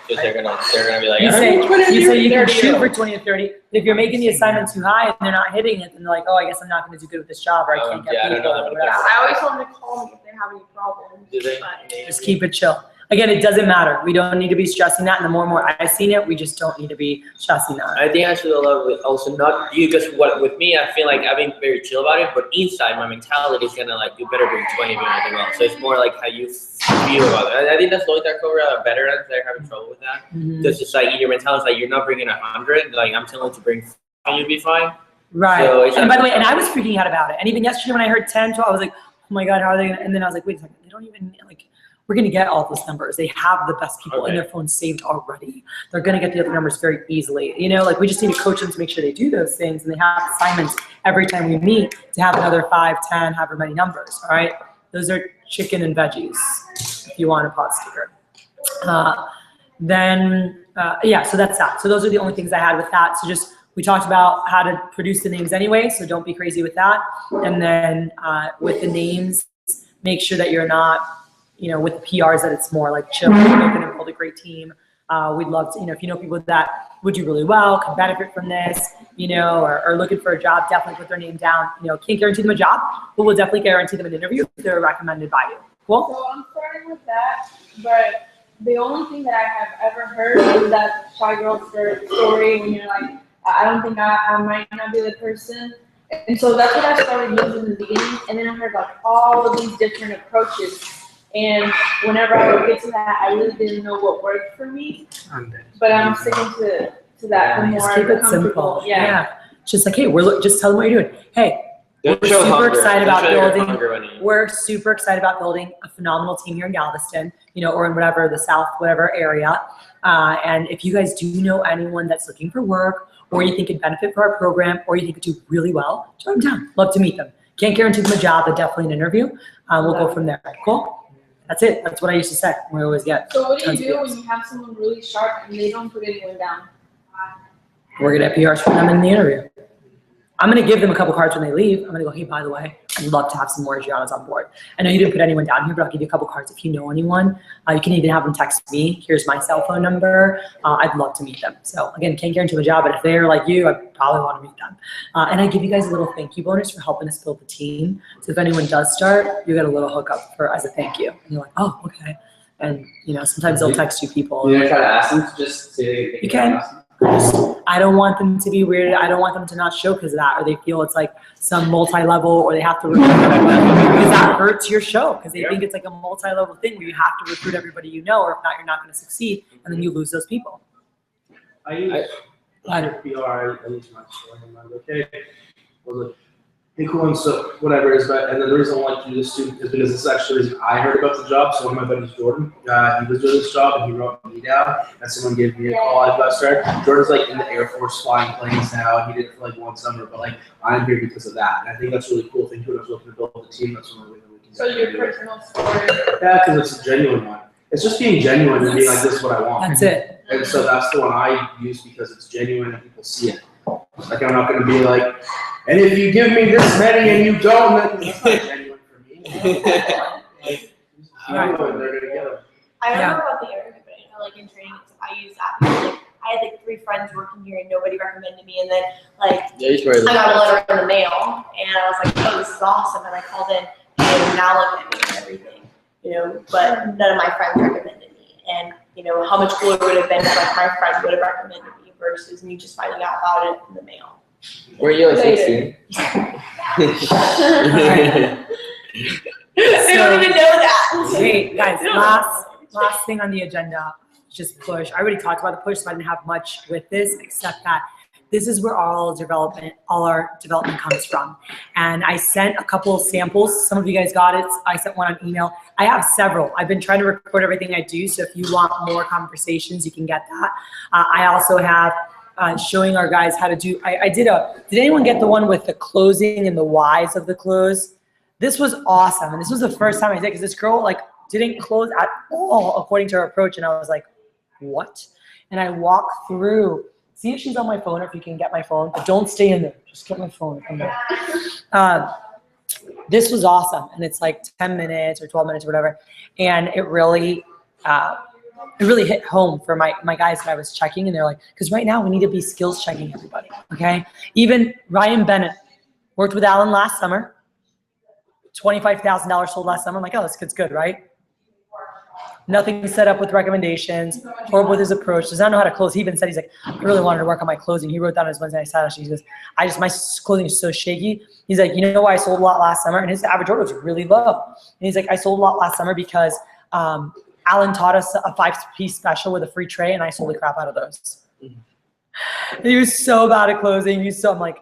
Because they're gonna be like, You "Ah, say you can 30. shoot for 20 or 30. If you're making the assignment too high and they're not hitting it, then they're like, oh, I guess I'm not going to do good with this job, or I can't get yeah, I don't people, know or that whatever. Yeah, I always tell them to call me if they have any problems. do they? But Just keep it chill. Again, it doesn't matter. We don't need to be stressing that. And the more and more I've seen it, we just don't need to be stressing that. I think I should allow with also not you, because with me, I feel like I've been very chill about it, but inside my mentality is gonna like, you better bring 20 if you want to do well. So it's more like how you feel about it. I think that's Lloyd that cover veterans that are having trouble with that. Mhm. Because it's like in your mentality, it's like you're not bringing 100. Like I'm telling you to bring 5, you'll be fine. Right. So it's And by the way, and I was freaking out about it. And even yesterday when I heard 10, 12, I was like, oh my God, how are they gonna, and then I was like, wait a second, they don't even, like, we're gonna get all those numbers. They have the best people in their phone saved already. They're gonna get the other numbers very easily. Like we just need to coach them to make sure they do those things, and they have assignments every time we meet to have another 5, 10, however many numbers, all right? Those are chicken and veggies, if you want a pot sticker. Yeah, so that's that. So those are the only things I had with that. So just We talked about how to produce the names anyway, so don't be crazy with that. And then with the names, make sure that you're not, with the PRs, that it's more like chill, we're going to build a great team. We'd love to, if you know people that would do really well, can benefit from this, or looking for a job, definitely put their name down. Can't guarantee them a job, but we'll definitely guarantee them an interview if they're recommended by you. Cool? So I'm starting with that, but the only thing that I have ever heard is that Shy Girl story when you're like, I don't think I might not be the person. And so that's what I started using in the beginning. And then I heard like all of these different approaches. And whenever I would get to that, I really didn't know what worked for me. But I'm sticking to that. The more Just keep it comfortable. simple. Yeah. Just like, hey, just tell them what you're doing. Hey, Don't We're show super hunger. excited Don't about show your building- hunger when you- we're super excited about building a phenomenal team here in Galveston, or in whatever the South, whatever area. And if you guys do know anyone that's looking for work, or you think could benefit from our program, or you think could do really well, join them down. Love to meet them. Can't guarantee them a job, but definitely an interview. We'll go from there. Cool? That's it. That's what I used to say. We always get. So what do tons you of do when you have someone really sharp and they don't put anyone down? We're gonna PRs for them in the interview. I'm gonna give them a couple cards when they leave. I'm gonna go, hey, by the way, I'd love to have some more Giannas on board. I know you didn't put anyone down here, but I'll give you a couple cards if you know anyone. You can even have them text me. Here's my cell phone number. I'd love to meet them. So again, can't guarantee the job, but if they're like you, I probably want to meet them. And I give you guys a little thank you bonus for helping us build the team. So if anyone does start, you get a little hookup as a thank you. And you're like, oh, okay. And sometimes they'll text you people. You gonna try to ask them to just say? You can. I don't want them to be weird. I don't want them to not show because of that, or they feel it's like some multi-level, or they have to recruit everyone, because that hurts your show, because they think it's like a multi-level thing where you have to recruit everybody or if not, you're not going to succeed, and then you lose those people. I use I- PR, I use my story, I'm like, okay, well, like, hey, cool, and so whatever it is, and then the reason I want to do this too is because this is actually the reason I heard about the job. So one of my buddies, Jordan, he was doing this job and he wrote me down, and someone gave me a call. I got started. Jordan's like in the Air Force flying planes now. He did it for like one summer, but like I'm here because of that, and I think that's a really cool thing too. I was looking to build a team. That's one way that we can. So your personal story. Yeah, because it's a genuine one. It's just being genuine and being like, this is what I want. That's it. And so that's the one I use because it's genuine and people see it. Like I'm not gonna be like, and if you give me this many and you don't, then that's not genuine for me. Right. They're gonna get them. I don't Yeah. know about the interview, but I know like in training, I use that because like I had like 3 friends working here and nobody recommended me, and then like Yeah, you should wear I got a letter in the mail and I was like, oh, this is awesome, and I called in and now look at me and everything, but none of my friends recommended me, and how much cooler would it have been if like my friend would have recommended me versus me just finding out about it in the mail. Were you like Later. 16? They don't even know that. Hey, guys, They don't last know. thing on the agenda, just push. I already talked about the push, so I didn't have much with this, except that this is where all our development comes from. And I sent a couple of samples. Some of you guys got it. I sent one on email. I have several. I've been trying to record everything I do, so if you want more conversations, you can get that. I also have showing our guys how to do, did anyone get the one with the closing and the whys of the close? This was awesome, and this was the first time I did, because this girl didn't close at all according to her approach, and I was like, what? And I walked through, see if she's on my phone or if you can get my phone, but don't stay in there, just get my phone. Come back. This was awesome, and it's like 10 minutes or 12 minutes or whatever, and it really hit home for my guys that I was checking, and they're like, because right now we need to be skills checking everybody, okay? Even Ryan Bennett worked with Alan last summer, $25,000 sold last summer. I'm like, oh, this kid's good, right? Nothing set up with recommendations, horrible with his approach, does not know how to close. He even said, he's like, I really wanted to work on my closing. He wrote down his Wednesday night status. He goes, my closing is so shaky. He's like, you know why I sold a lot last summer? And his average order was really low. And he's like, I sold a lot last summer because Alan taught us a 5-piece special with a free tray, and I sold the crap out of those. He was so bad at closing. I'm like,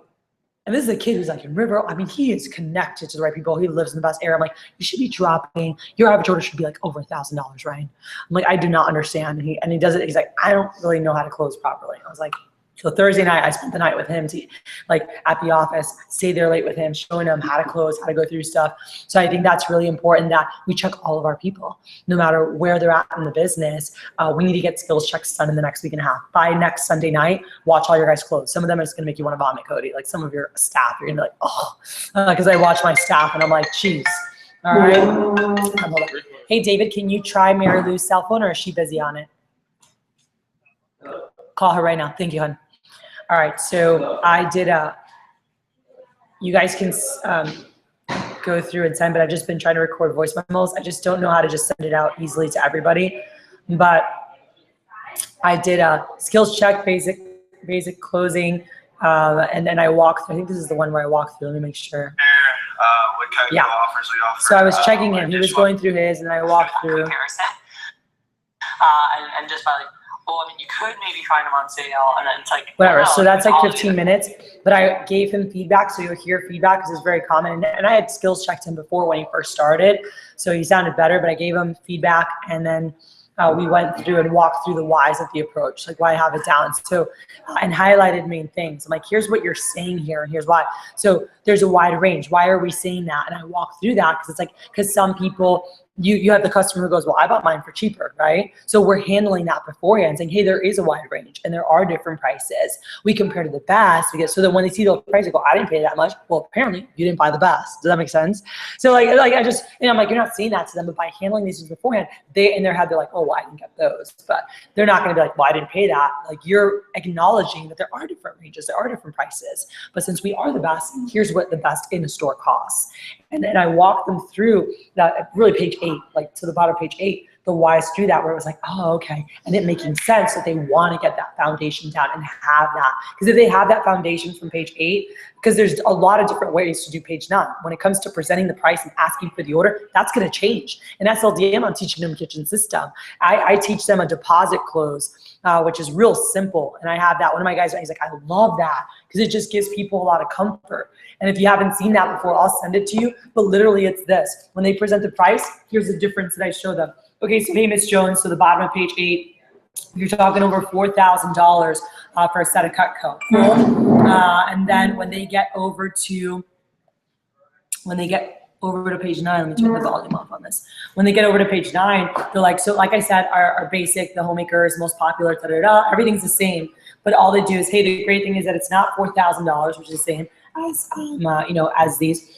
and this is a kid who's like in River. I mean, he is connected to the right people. He lives in the best area. I'm like, you should be dropping, your average order should be like over $1,000, right? I'm like, I do not understand. And he does it. He's like, I don't really know how to close properly. I was like, So Thursday night, I spent the night with him like at the office, stay there late with him, showing him how to close, how to go through stuff. So I think that's really important that we check all of our people, no matter where they're at in the business. We need to get skills checks done in the next week and a half. By next Sunday night, watch all your guys close. Some of them are just gonna make you wanna vomit, Cody. Like some of your staff, you're gonna be like, oh, because I watch my staff and I'm like, geez. All right. Hey, David, can you try Mary Lou's cell phone or is she busy on it? Call her right now. Thank you, hon. All right, so I did you guys can go through and send, but I've just been trying to record voice memos. I just don't know how to just send it out easily to everybody. But I did a skills check, basic closing, and then I walked through. I think this is the one where I walked through. Let me make sure. What kind Yeah. of offers we offer? So I was checking him. He was going through his, and then I walked through. Comparison. And just by like, well, I mean, you could maybe find them on sale, and then it's like Whatever, well, so that's like all 15 minutes, but I gave him feedback, so you'll hear feedback because it's very common. And I had skills checked him before when he first started, so he sounded better, but I gave him feedback, and then we went through and walked through the whys of the approach, like why have it down. So, and highlighted main things. I'm like, here's what you're saying here, and here's why. So there's a wide range. Why are we saying that? And I walked through that because it's like, because some people, you have the customer who goes, well, I bought mine for cheaper, right? So we're handling that beforehand, saying, hey, there is a wide range and there are different prices. We compare to the best because so that when they see the price, they go, I didn't pay that much. Well, apparently you didn't buy the best. Does that make sense? So like I just, and I'm like, you're not saying that to them, but by handling these things beforehand, they in their head, they're like, oh, well, I didn't get those. But they're not gonna be like, well, I didn't pay that. Like you're acknowledging that there are different ranges, there are different prices. But since we are the best, here's what the best in the store costs. And then I walked them through that, really page 8, like to the bottom of page 8, the whys through that, where it was like, oh, okay. And it making sense that they want to get that foundation down and have that. Because if they have that foundation from page 8, because there's a lot of different ways to do page 9. When it comes to presenting the price and asking for the order, that's going to change. In SLDM, I'm teaching them kitchen system. I teach them a deposit close, which is real simple. And I have that. One of my guys, he's like, I love that because it just gives people a lot of comfort. And if you haven't seen that before, I'll send it to you. But literally it's this. When they present the price, here's the difference that I show them. Okay, so hey, Ms. Jones, so the bottom of page 8, you're talking over $4,000 for a set of Cutco. And then when they get over to page 9, let me turn the volume off on this. When they get over to page 9, they're like, so like I said, our basic, the homemaker is most popular, everything's the same. But all they do is, hey, the great thing is that it's not $4,000, which is the same as, as these,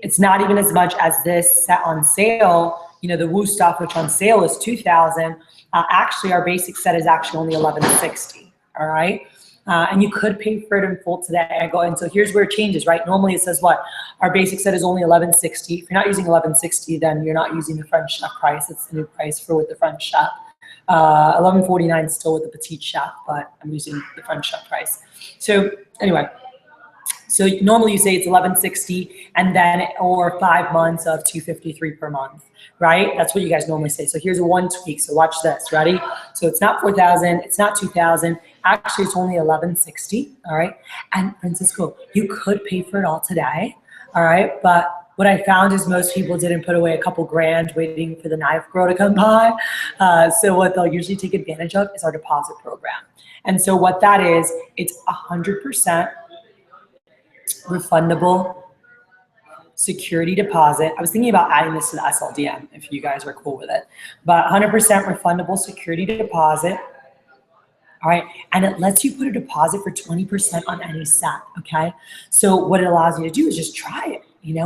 it's not even as much as this set on sale, the Woo stuff, which on sale is $2,000. Actually, our basic set is actually only $1,160, all right? And you could pay for it in full today. And so here's where it changes, right? Normally it says what? Our basic set is only $1,160. If you're not using $1,160, then you're not using the French chef price. It's the new price for with the French chef. $11.49 still with the petite chef, but I'm using the French chef price. So anyway, so normally you say it's $1,160 and then, or 5 months of $253 per month, right? That's what you guys normally say. So here's one tweak. So watch this, ready? So it's not $4,000, it's not $2,000. Actually, it's only $1,160, all right? And Francisco, you could pay for it all today, all right? But what I found is most people didn't put away a couple grand waiting for the knife girl to come by. So what they'll usually take advantage of is our deposit program. And so what that is, it's 100% refundable security deposit. I was thinking about adding this to the SLDM if you guys are cool with it, but 100% refundable security deposit. All right, and it lets you put a deposit for 20% on any set, okay? So what it allows you to do is just try it,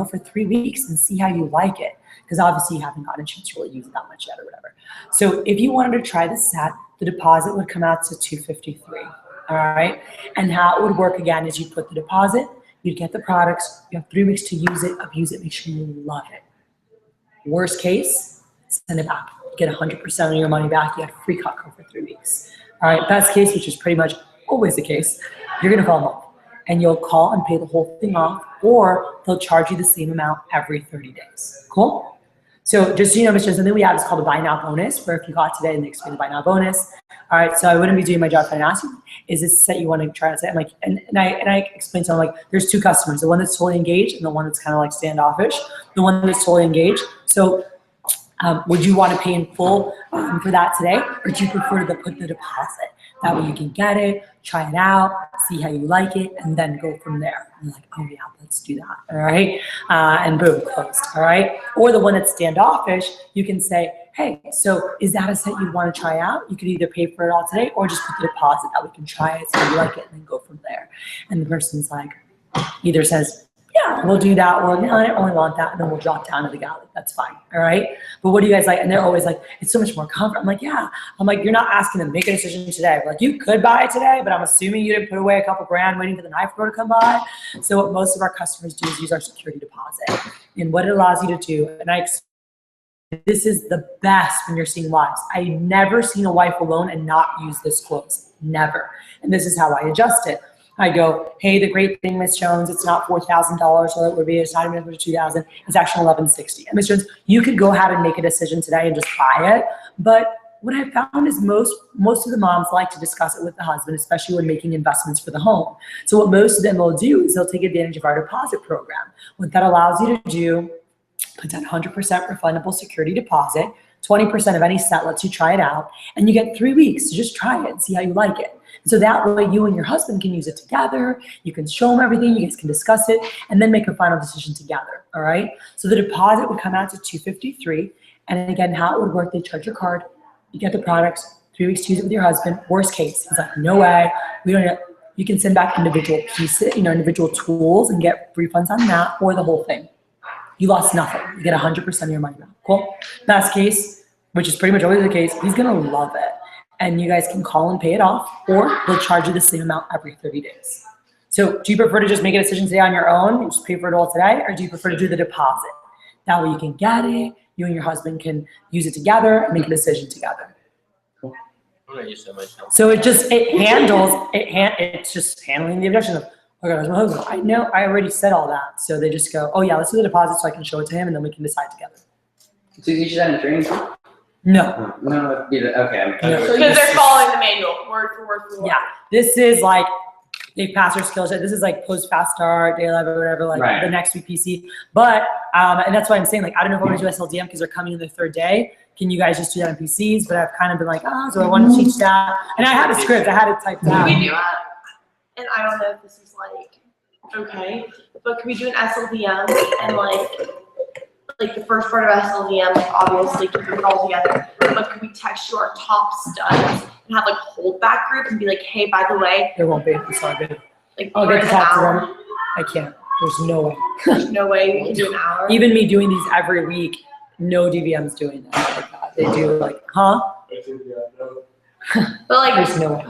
for 3 weeks and see how you like it, because obviously you haven't gotten a chance to really use it that much yet or whatever. So if you wanted to try the set, the deposit would come out to $253, all right? And how it would work again is you put the deposit, you'd get the products, you have 3 weeks to use it, abuse it, make sure you love it. Worst case, send it back. You get 100% of your money back, you have free Cutco for 3 weeks. All right, best case, which is pretty much always the case, you're gonna fall in love. And you'll call and pay the whole thing off, or they'll charge you the same amount every 30 days. Cool? So just so you know, Mr. Something we have is called a buy now bonus, where if you got today and they explain the buy now bonus. All right, so I wouldn't be doing my job if I didn't ask you, is this set you want to try to say? I'm like, and I explained to them, like, there's two customers, the one that's totally engaged and the one that's kind of like standoffish. The one that's totally engaged. So would you want to pay in full for that today, or do you prefer to put the deposit? That way you can get it, try it out, see how you like it, and then go from there. I'm like, oh yeah, let's do that, all right? And boom, closed, all right? Or the one that's standoffish, you can say, hey, so is that a set you want to try out? You could either pay for it all today or just put the deposit that we can try it, so you like it, and then go from there. And the person's like, either says, yeah, we'll do that, or no, I don't only want that, and then we'll drop down to the galley. That's fine, all right? But what do you guys like? And they're always like, it's so much more comfort. I'm like, yeah. I'm like, you're not asking them to make a decision today. Like, you could buy it today, but I'm assuming you didn't put away a couple grand waiting for the knife pro to come by. So what most of our customers do is use our security deposit. And what it allows you to do, and this is the best when you're seeing wives. I've never seen a wife alone and not use this close, never. And this is how I adjust it. I go, hey, the great thing, Miss Jones, it's not $4,000, so it would be, it's not even $2,000, it's actually $1,160. And Miss Jones, you could go ahead and make a decision today and just buy it. But what I found is most of the moms like to discuss it with the husband, especially when making investments for the home. So what most of them will do is they'll take advantage of our deposit program. What that allows you to do, put down 100% refundable security deposit, 20% of any set lets you try it out, and you get 3 weeks to just try it and see how you like it. So that way you and your husband can use it together, you can show him everything, you guys can discuss it, and then make a final decision together, all right? So the deposit would come out to $253, and again, how it would work, they charge your card, you get the products, 3 weeks to use it with your husband. Worst case, he's like, no way, we don't. You can send back individual pieces, individual tools and get refunds on that, or the whole thing. You lost nothing. You get 100% of your money back. Cool. Best case, which is pretty much always the case, he's gonna love it. And you guys can call and pay it off, or they'll charge you the same amount every 30 days. So do you prefer to just make a decision today on your own and just pay for it all today, or do you prefer to do the deposit? That way you can get it, you and your husband can use it together and make a decision together. I'm gonna use so much help. So it's just handling the objection of, okay, that's my husband. I know, I already said all that. So they just go, oh yeah, let's do the deposit so I can show it to him and then we can decide together. So you should have a drink? No. No, okay. No. Because they're following the manual, word for word for word. Yeah, this is like, they pass their skills. This is like post fast start, day 11 or whatever, like Right. the next week PC. But, and that's why I'm saying, like, I don't know if I want to do SLDM because they're coming in the third day. Can you guys just do that on PCs? But I've kind of been like, so I want to teach that. And I had a script, I had it typed out. Can we do it? And I don't know if this is like, okay, but can we do an SLDM and like the first part of SLDM, like obviously keep it all together, but can we text you our top studs and have like a holdback group and be like, hey, by the way, There won't be, I'm sorry, babe. like I'll we're get in to an talk to hour. them. I can't, there's no way. There's no way we can do an hour. Even me doing these every week, no DVM's doing that like that. They do like, huh? But like, There's no way.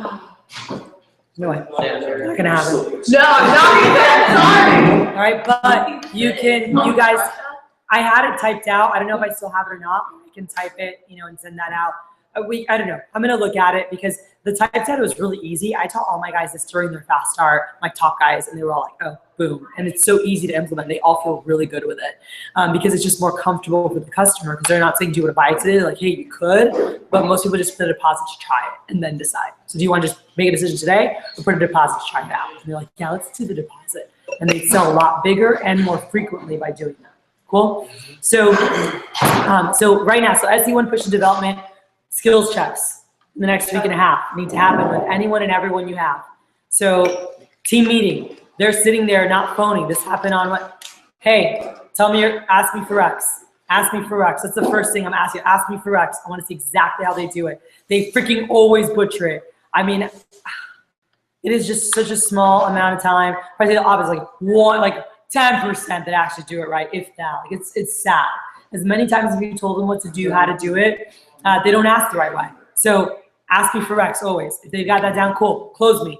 No way. Not gonna happen. no, not even, sorry. All right, but you guys, I had it typed out. I don't know if I still have it or not. I can type it, and send that out. I don't know. I'm gonna look at it because the typed out was really easy. I taught all my guys this during their fast start, my top guys, and they were all like, oh, boom. And it's so easy to implement. They all feel really good with it because it's just more comfortable for the customer because they're not saying, do you want to buy it today? They're like, hey, you could, but most people just put a deposit to try it and then decide. So do you want to just make a decision today or put a deposit to try it out? And they're like, yeah, let's do the deposit. And they sell a lot bigger and more frequently by doing that. Cool? So, so right now, so SC1 push and development, skills checks in the next week and a half need to happen with anyone and everyone you have. So team meeting, they're sitting there not phoning. This happened on what? Hey, ask me for X. Ask me for X. That's the first thing I'm asking. Ask me for X. I want to see exactly how they do it. They freaking always butcher it. I mean, it is just such a small amount of time. Probably the opposite, like 10% that actually do it right, if that. Like it's sad. As many times as you told them what to do, how to do it, they don't ask the right way. So ask me for X always. If they've got that down, cool. Close me.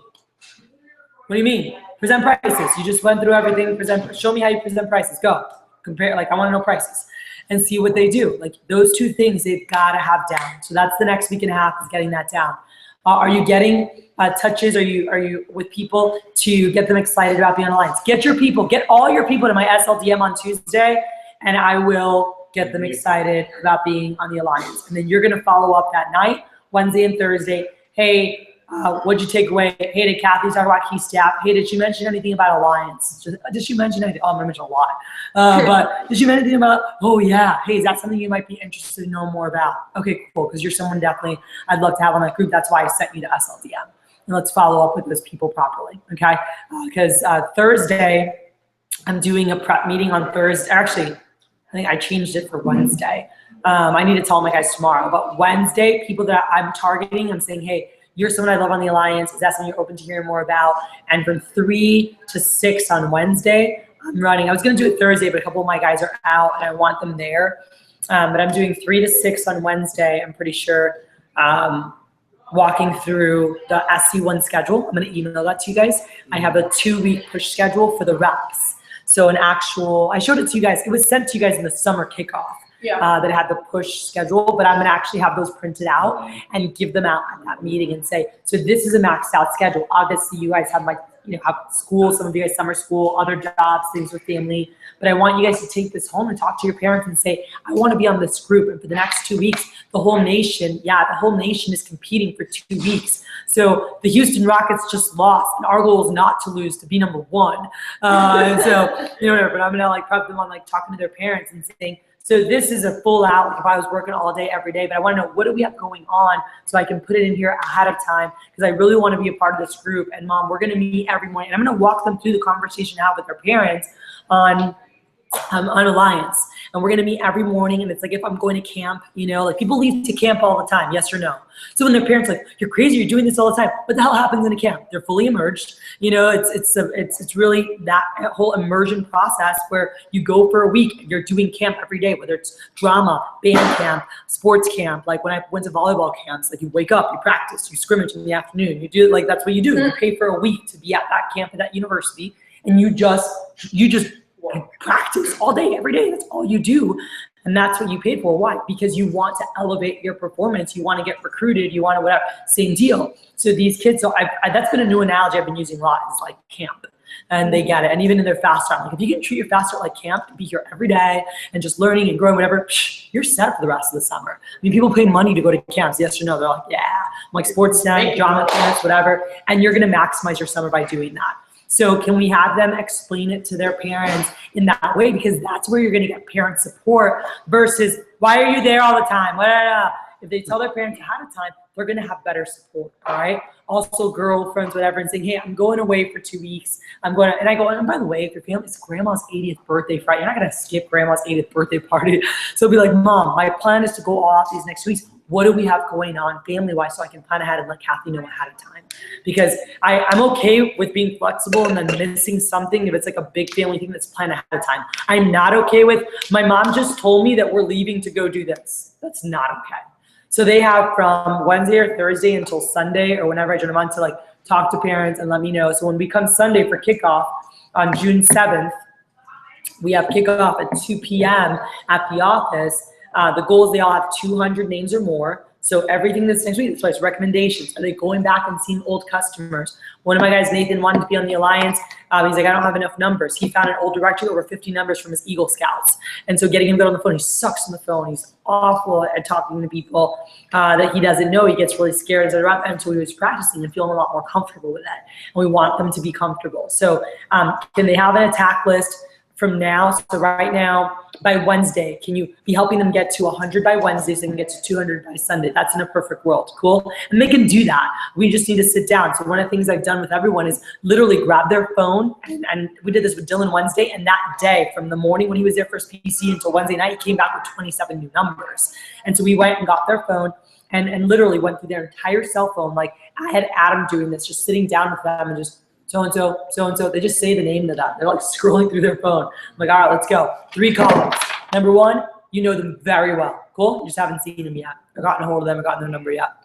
What do you mean? Present prices. You just went through everything. Show me how you present prices. Go. Compare. Like I want to know prices and see what they do. Like those two things they've got to have down. So that's the next week and a half is getting that down. Are you getting touches? Are you with people to get them excited about being on Alliance? Get all your people to my SLDM on Tuesday, and I will get them excited about being on the Alliance. And then you're gonna follow up that night, Wednesday and Thursday. Hey, What'd you take away? Hey, did Kathy talk about key staff? Hey, did she mention anything about Alliance? Did she mention anything? Oh, I'm gonna mention a lot. But did she mention anything about, oh yeah, hey, is that something you might be interested in knowing more about? Okay, cool, because you're someone definitely I'd love to have on that group. That's why I sent you to SLDM. And let's follow up with those people properly, okay? Because Thursday, I'm doing a prep meeting on Thursday. Actually, I think I changed it for Wednesday. I need to tell my guys tomorrow, but Wednesday, people that I'm targeting, I'm saying, hey, you're someone I love on the Alliance. Is that something you're open to hearing more about? And from 3 to 6 on Wednesday, I'm running. I was gonna do it Thursday, but a couple of my guys are out and I want them there. But I'm doing 3 to 6 on Wednesday, I'm pretty sure. Walking through the SC1 schedule. I'm gonna email that to you guys. I have a 2-week push schedule for the reps. So I showed it to you guys. It was sent to you guys in the summer kickoff. Yeah. That had the push schedule, but I'm gonna actually have those printed out and give them out at that meeting and say, so this is a maxed out schedule. Obviously you guys have have school, some of you guys summer school, other jobs, things with family, but I want you guys to take this home and talk to your parents and say, I wanna be on this group. And for the next 2 weeks, the whole nation is competing for 2 weeks. So the Houston Rockets just lost, and our goal is not to lose, to be number 1. And so, whatever, but I'm gonna prep them on talking to their parents and saying, so this is a full out, if I was working all day, every day, but I wanna know what do we have going on so I can put it in here ahead of time, because I really wanna be a part of this group. And Mom, we're gonna meet every morning, and I'm gonna walk them through the conversation I have with their parents on Alliance. And we're gonna meet every morning, and it's like if I'm going to camp, people leave to camp all the time, yes or no? So when their parents you're crazy, you're doing this all the time. What the hell happens in a camp? They're fully immersed. It's really that whole immersion process where you go for a week, you're doing camp every day, whether it's drama, band camp, sports camp. Like when I went to volleyball camps, you wake up, you practice, you scrimmage in the afternoon, you do that's what you do. You pay for a week to be at that camp at that university, and you just practice all day, every day. That's all you do. And that's what you paid for. Why? Because you want to elevate your performance. You want to get recruited. You want to whatever. Same deal. So these kids, that's been a new analogy I've been using a lot. It's camp. And they get it. And even in their fast time, if you can treat your fast start like camp, to be here every day and just learning and growing, whatever, you're set for the rest of the summer. I mean, people pay money to go to camps, yes or no? They're yeah. I'm sports center, drama camps, whatever. And you're going to maximize your summer by doing that. So can we have them explain it to their parents in that way? Because that's where you're gonna get parent support versus, why are you there all the time? If they tell their parents ahead of time, they're gonna have better support, all right? Also girlfriends, whatever, and saying, hey, I'm going away for 2 weeks. And by the way, if your family's grandma's 80th birthday Friday, you're not gonna skip grandma's 80th birthday party. So be like, Mom, my plan is to go all out these next 2 weeks. What do we have going on family-wise so I can plan ahead and let Kathy know ahead of time? Because I'm okay with being flexible and then missing something if it's a big family thing that's planned ahead of time. I'm not okay with, my mom just told me that we're leaving to go do this. That's not okay. So they have from Wednesday or Thursday until Sunday or whenever I join them on to talk to parents and let me know. So when we come Sunday for kickoff on June 7th, we have kickoff at 2 p.m. at the office. The goal is they all have 200 names or more. So everything that's next week, that's why it's recommendations. Are they going back and seeing old customers? One of my guys, Nathan, wanted to be on the Alliance. He's like, I don't have enough numbers. He found an old directory, over 50 numbers from his Eagle Scouts. And so getting him good on the phone, he sucks on the phone. He's awful at talking to people that he doesn't know. He gets really scared until he was practicing and feeling a lot more comfortable with that. And we want them to be comfortable. So can they have an attack list from now? So right now, by Wednesday, can you be helping them get to 100 by Wednesday so they can get to 200 by Sunday? That's in a perfect world, cool? And they can do that. We just need to sit down. So one of the things I've done with everyone is literally grab their phone, and we did this with Dylan Wednesday, and that day, from the morning when he was there for his PC until Wednesday night, he came back with 27 new numbers. And so we went and got their phone and literally went through their entire cell phone. I had Adam doing this, just sitting down with them and just, so-and-so, so-and-so, they just say the name to them. They're scrolling through their phone. I'm like, all right, let's go. 3 columns. Number 1, you know them very well. Cool? You just haven't seen them yet or gotten a hold of them or gotten their number yet.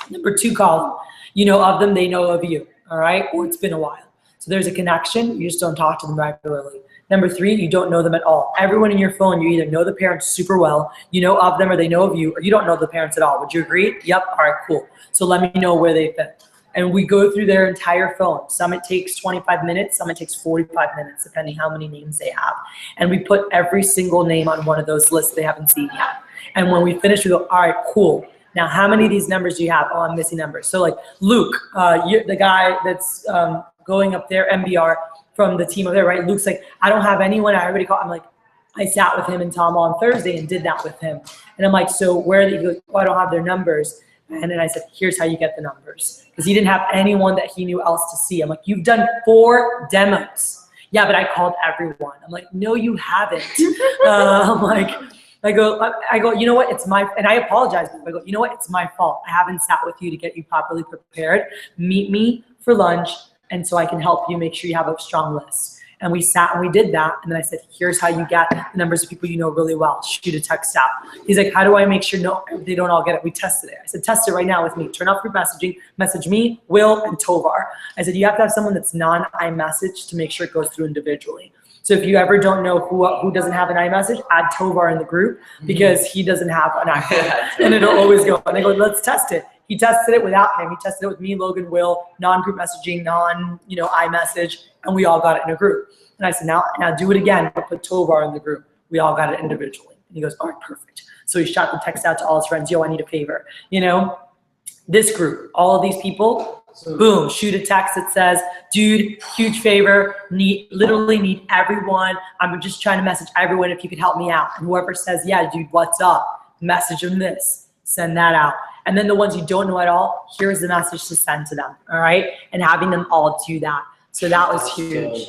Number 2 column, you know of them, they know of you, all right? Or it's been a while. So there's a connection, you just don't talk to them regularly. Number 3, you don't know them at all. Everyone in your phone, you either know the parents super well, you know of them or they know of you, or you don't know the parents at all. Would you agree? Yep, all right, cool. So let me know where they fit. And we go through their entire phone. Some it takes 25 minutes, some it takes 45 minutes, depending how many names they have. And we put every single name on one of those lists they haven't seen yet. And when we finish, we go, all right, cool. Now, how many of these numbers do you have? Oh, I'm missing numbers. So like Luke, the guy that's going up there, MBR from the team up there, right? Luke's like, I don't have anyone. I already called. I'm like, I sat with him and Tom on Thursday and did that with him. And I'm like, so where are they? He goes, oh, I don't have their numbers. And then I said, here's how you get the numbers. Because he didn't have anyone that he knew else to see. I'm like, you've done 4 demos. Yeah, but I called everyone. I'm like, no, you haven't. I'm like, I go, you know what, it's my, and I apologize, but I go, you know what, it's my fault. I haven't sat with you to get you properly prepared. Meet me for lunch, and so I can help you make sure you have a strong list. And we sat and we did that, and then I said, here's how you get the numbers of people you know really well. Shoot a text out. He's like, how do I make sure they don't all get it? We tested it. I said, test it right now with me. Turn off group messaging, message me, Will, and Tovar. I said, you have to have someone that's non-iMessage to make sure it goes through individually. So if you ever don't know who doesn't have an iMessage, add Tovar in the group because he doesn't have an iPhone and it'll always go. And I go, let's test it. He tested it without him. He tested it with me, Logan, Will, non-group messaging, iMessage, and we all got it in a group. And I said, now do it again, but put Tovar in the group. We all got it individually. And he goes, all right, perfect. So he shot the text out to all his friends, yo, I need a favor. This group, all of these people, boom, shoot a text that says, dude, huge favor, literally need everyone. I'm just trying to message everyone if you could help me out. And whoever says, yeah, dude, what's up? Message them this, send that out. And then the ones you don't know at all, here's the message to send to them, all right? And having them all do that. So that was huge.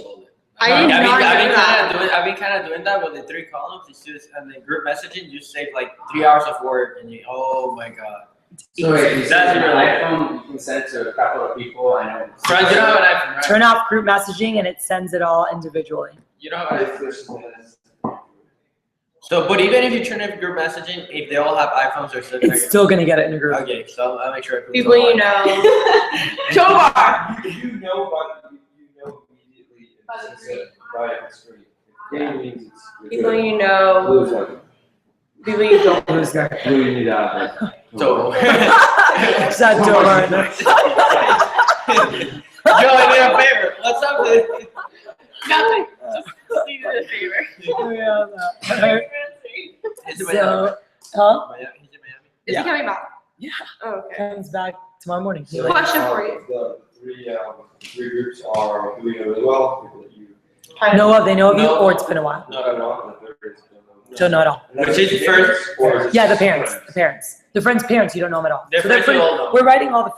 I've been kind of doing that with the 3 columns. It's just, and the group messaging, you save like 3 hours of work and you, oh my God. So wait, you That's said your your iPhone, you can send it to a couple of people. I know. Friends, you don't have an iPhone, right? Turn off group messaging and it sends it all individually. You don't have an iPhone. So, but even if you turn off group messaging, if they all have iPhones, they're still It's still gonna get it in a group. Okay, so I'll make sure I put People you know. Tovar. You know, but you know immediately. Right, it's free. Yeah, means it's People you know. Blue's like, People you don't. Who's that? blue you need out. So, Sad Tovar in there. Joe, I need a favor. What's up, dude? Nothing. Just needed a favor. He's in Miami. Huh? He's in Miami. Is he coming back? Yeah. Oh, okay. Comes back tomorrow morning. So, Question for you. The three groups are who we know really well, people that you Know of, they know of you, No. or it's been a while. don't know, and the third is Don't know at all. Which is the first? Or is it Yeah, the just parents, the parents. The friends' parents, you don't know them at all. Their So they're friends you pretty- all know. We're writing all the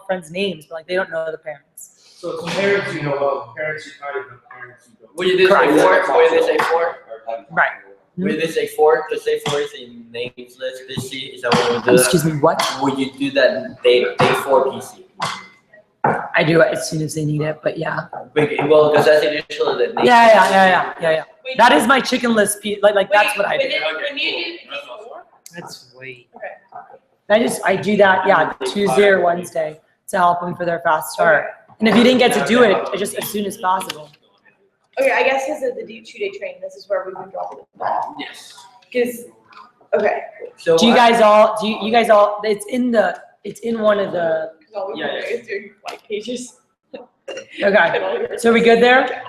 friends' names, but like they don't know the parents. So some parents you know well, parents you kind of know, parents you don't. Would you do Correct. say 4? Would you say 4? Right. Would you say 4? Because say 4 is a names list. This sheet is that what we do? Excuse me, what? Would you do that day 4 PC? I do it as soon as they need it, but yeah. Well, because that's initially the name. Yeah. That is my chicken list piece, like that's what I do. Let's wait. I do that, yeah, Tuesday or Wednesday to help them for their fast start. And if you didn't get to do it, just as soon as possible. Okay, I guess because of the 2-day training, this is where we would drop the ball. Yes. Because, okay. So Do you guys all, it's in one of the, Because all we Yeah, do yeah. is do white pages. okay. So are we good there?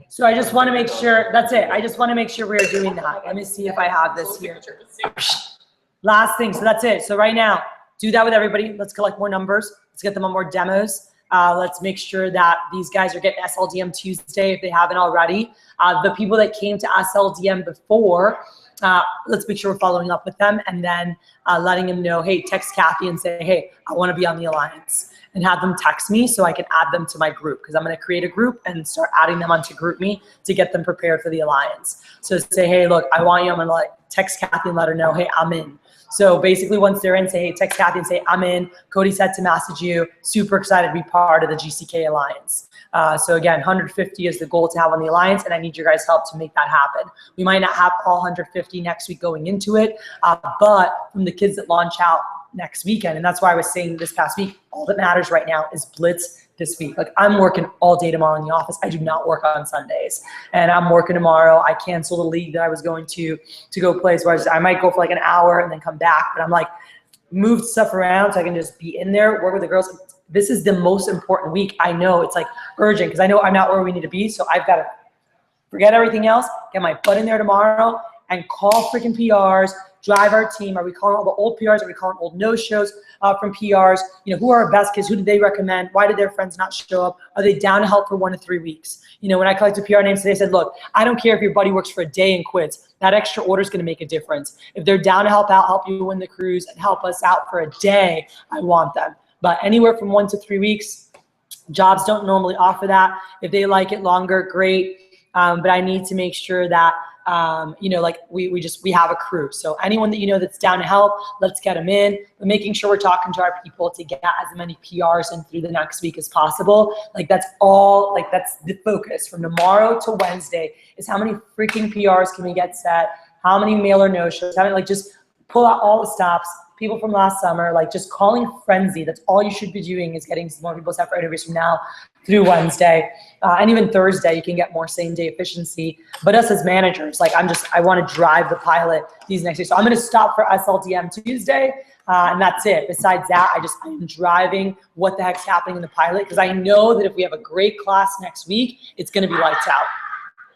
So I just want to make sure, that's it. I just want to make sure we're doing that. Let me see if I have this here. Last thing, so that's it. So right now, do that with everybody. Let's collect more numbers. Let's get them on more demos. Let's make sure that these guys are getting SLDM Tuesday if they haven't already. The people that came to SLDM before, let's make sure we're following up with them and then letting them know, hey, text Kathy and say, hey, I want to be on the Alliance. And have them text me so I can add them to my group because I'm going to create a group and start adding them onto GroupMe to get them prepared for the Alliance. So say, hey, look, I want you. I'm going to like text Kathy and let her know, hey, I'm in. So basically once they're in, say, hey, text Kathy and say, I'm in. Cody said to message you. Super excited to be part of the GCK Alliance. So again, 150 is the goal to have on the Alliance, and I need your guys' help to make that happen. We might not have all 150 next week going into it, but from the kids that launch out next weekend, and that's why I was saying this past week, all that matters right now is blitz this week. Like I'm working all day tomorrow in the office. I do not work on Sundays, and I'm working tomorrow. I canceled a league that I was going to go play, so I might go for like an hour and then come back, but I'm like moved stuff around so I can just be in there, work with the girls. This is the most important week. I know it's like urgent because I know I'm not where we need to be, so I've got to forget everything else, get my butt in there tomorrow and call freaking PRs, drive our team? Are we calling all the old PRs? Are we calling old no-shows from PRs? You know, who are our best kids? Who did they recommend? Why did their friends not show up? Are they down to help for 1 to 3 weeks? You know, when I collected PR names today, I said, look, I don't care if your buddy works for a day and quits. That extra order is going to make a difference. If they're down to help out, help you win the cruise, and help us out for a day, I want them. But anywhere from 1 to 3 weeks, jobs don't normally offer that. If they like it longer, great. But I need to make sure that, you know, like we have a crew. So anyone that you know that's down to help, let's get them in. But making sure we're talking to our people to get as many PRs in through the next week as possible. Like that's all, like that's the focus from tomorrow to Wednesday is how many freaking PRs can we get set? How many mail or no shows? How many, like just pull out all the stops. People from last summer, like just calling frenzy. That's all you should be doing is getting some more people set for interviews from now through Wednesday. And even Thursday, you can get more same day efficiency. But us as managers, like I want to drive the pilot these next days. So I'm going to stop for SLTM Tuesday. And that's it. Besides that, I'm driving what the heck's happening in the pilot because I know that if we have a great class next week, it's going to be lights out.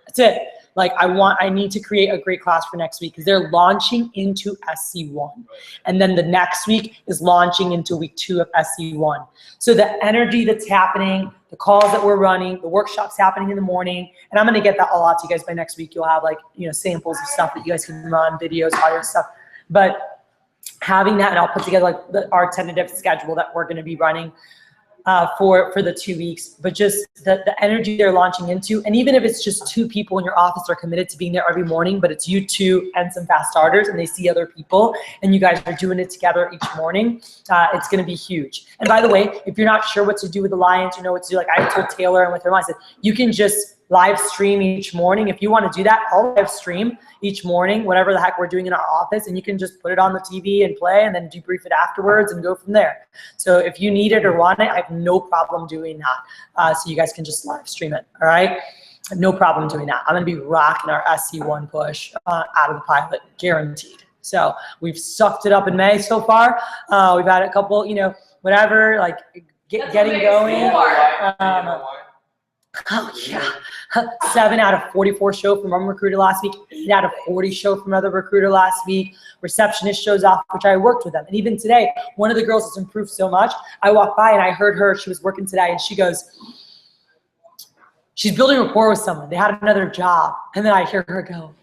That's it. Like I need to create a great class for next week because they're launching into SC1. And then the next week is launching into week 2 of SC1. So the energy that's happening, the calls that we're running, the workshops happening in the morning, and I'm gonna get that all out to you guys by next week. You'll have like, you know, samples of stuff that you guys can run, videos, audio stuff. But having that, and I'll put together like our tentative schedule that we're gonna be running for the 2 weeks, but just the energy they're launching into. And even if it's just 2 people in your office are committed to being there every morning, but it's you 2 and some fast starters and they see other people and you guys are doing it together each morning, it's going to be huge. And by the way, if you're not sure what to do with the Lions, you know what to do. Like I told Taylor and with her mom, I said, you can just live stream each morning. If you want to do that, I'll live stream each morning, whatever the heck we're doing in our office, and you can just put it on the TV and play and then debrief it afterwards and go from there. So if you need it or want it, I have no problem doing that. So you guys can just live stream it, all right? No problem doing that. I'm gonna be rocking our SC1 push out of the pilot, guaranteed. So we've sucked it up in May so far. We've had a couple, you know, whatever, like getting going. Oh yeah, 7 out of 44 show from one recruiter last week, 8 out of 40 show from another recruiter last week. Receptionist shows off, which I worked with them. And even today, one of the girls has improved so much. I walked by and I heard her, she was working today and she goes, she's building rapport with someone. They had another job. And then I hear her go,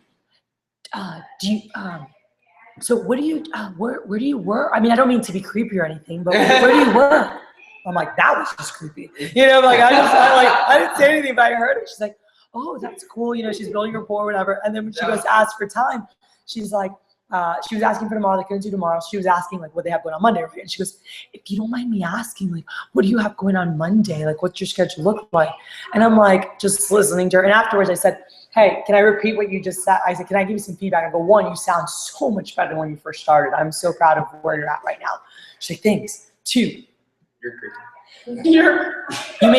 so what do you, where do you work? I mean, I don't mean to be creepy or anything, but where do you work? I'm like, that was just creepy. You know, like I didn't say anything, but I heard it. She's like, oh, that's cool. You know, she's building rapport, whatever. And then when she goes to ask for time, she's like, she was asking for tomorrow. They couldn't do tomorrow. She was asking like what they have going on Monday, right? And she goes, if you don't mind me asking, like, what do you have going on Monday? Like, what's your schedule look like? And I'm like, just listening to her. And afterwards I said, hey, can I repeat what you just said? I said, can I give you some feedback? I go, 1, you sound so much better than when you first started. I'm so proud of where you're at right now. She's like, thanks. 2, You're creepy. you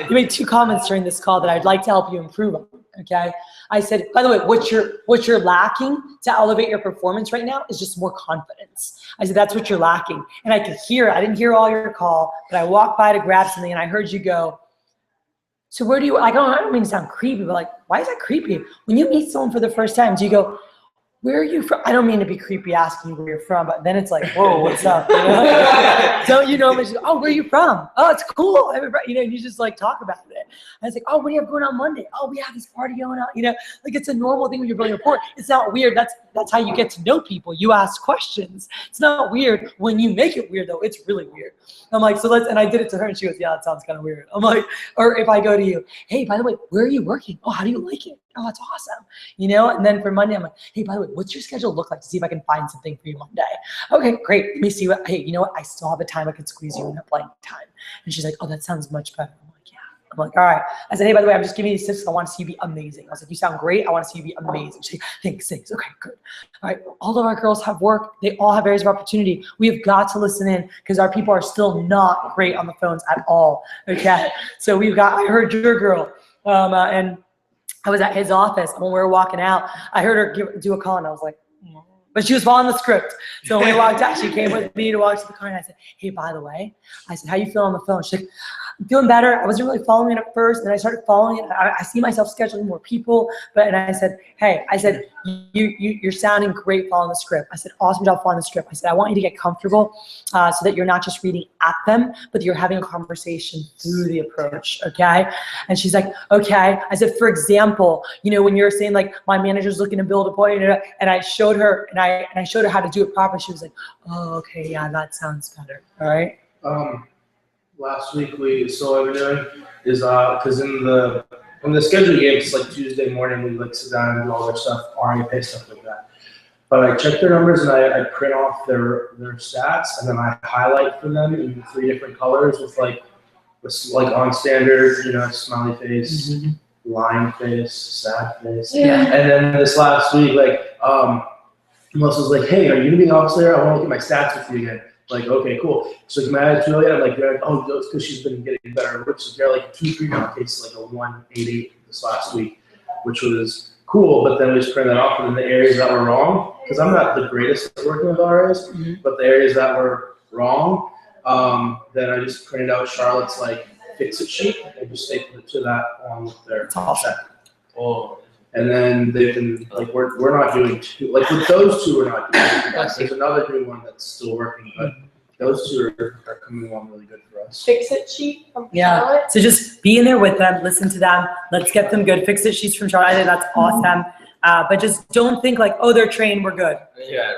made 2 comments during this call that I'd like to help you improve on. Okay, I said, by the way, what you're lacking to elevate your performance right now is just more confidence. I said that's what you're lacking, and I could hear it. I didn't hear all your call, but I walked by to grab something, and I heard you go, so where do you? I don't mean to sound creepy, but like, why is that creepy? When you meet someone for the first time, do you go, where are you from? I don't mean to be creepy asking you where you're from, but then it's like, whoa, what's up? You know? Don't you normally just, oh, where are you from? Oh, it's cool. You know, you just like talk about it. And it's like, oh, what do you have going on Monday? Oh, we have this party going on. You know, like it's a normal thing when you're building a rapport. It's not weird. That's how you get to know people. You ask questions. It's not weird when you make it weird though. It's really weird. I'm like, so and I did it to her and she goes, yeah, that sounds kind of weird. I'm like, or if I go to you, hey, by the way, where are you working? Oh, how do you like it? Oh, that's awesome. You know, and then for Monday, I'm like, hey, by the way, what's your schedule look like to see if I can find something for you Monday? Okay, great. Let me see what, hey, you know what? I still have a time I can squeeze you in that blank time. And she's like, oh, that sounds much better. I'm like, yeah. I'm like, all right. I said, hey, by the way, I'm just giving you these tips. I want to see you be amazing. I was like, you sound great. I want to see you be amazing. She's like, thanks. Okay, good. All right. All of our girls have work. They all have areas of opportunity. We have got to listen in because our people are still not great on the phones at all. Okay. So I heard your girl, and I was at his office when we were walking out. I heard her do a call and I was like, but she was following the script. So when we walked out, she came with me to walk to the car and I said, hey, by the way, I said, how you feel on the phone? She's like, I'm feeling better. I wasn't really following it at first, and I started following it. I see myself scheduling more people, and I said, hey, you're sounding great following the script. I said, awesome job following the script. I said, I want you to get comfortable so that you're not just reading at them, but you're having a conversation through the approach, okay? And she's like, okay. I said, for example, when you're saying like, my manager's looking to build a point, and I showed her, and I showed her how to do it properly. She was like, oh, okay, yeah, that sounds better, all right? Last week what we're doing is, cause in the schedule games, it's like Tuesday morning, we like sit down and do all their stuff, RA stuff like that. But I check their numbers and I print off their stats, and then I highlight for them in 3 different colors with like on standard, smiley face, line face, sad face. Yeah. And then this last week, Melissa's like, hey, are you gonna be an officer? I wanna look at my stats with you again. Like, okay, cool. So like, my Juliet, I'm like, oh, that's because she's been getting better. Which is they're like 2-3 now cases, like a 188 this last week, which was cool. But then we just printed that off, and then the areas that were wrong, because I'm not the greatest at working with RAs, but the areas that were wrong, then I just printed out Charlotte's like fix-it sheet. I just stapled it to that along with their check. Oh. And then they've been like, we're not doing two, like with those 2 we're not doing two. There's another new one that's still working, but those 2 are coming along really good for us. Fix-it sheet from Yeah. Charlotte. So just be in there with them, listen to them. Let's get them good. Fix-it sheets from Charlotte. I think that's awesome. But just don't think like, oh, they're trained, we're good. Yeah.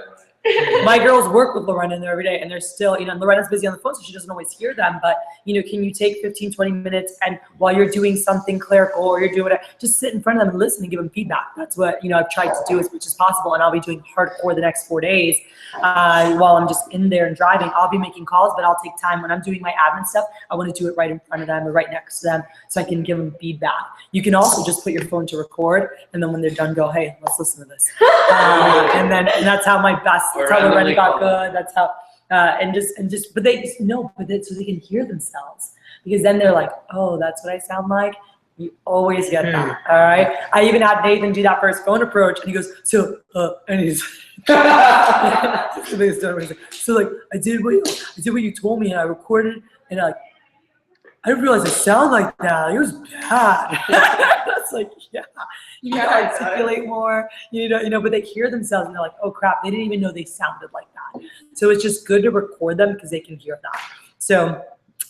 My girls work with Lorena in there every day, and they're still, and Lorena's busy on the phone, so she doesn't always hear them. But, can you take 15, 20 minutes, and while you're doing something clerical or you're doing whatever, just sit in front of them and listen and give them feedback. That's what, I've tried to do as much as possible, and I'll be doing hardcore the next 4 days. While I'm just in there and driving, I'll be making calls, but I'll take time when I'm doing my admin stuff. I want to do it right in front of them or right next to them so I can give them feedback. You can also just put your phone to record, and then when they're done, go, hey, let's listen to this. And that's how that's how Lorena got good. That's how, but they know, so they can hear themselves, because then they're like, oh, that's what I sound like. You always get that, all right? I even had Nathan do that first phone approach, and he goes, and he's, so like, I did what you told me, and I recorded, and I didn't realize it sounded like that. It was bad. That's like, yeah, you gotta articulate more, but they hear themselves and they're like, oh crap, they didn't even know they sounded like that. So it's just good to record them because they can hear that. So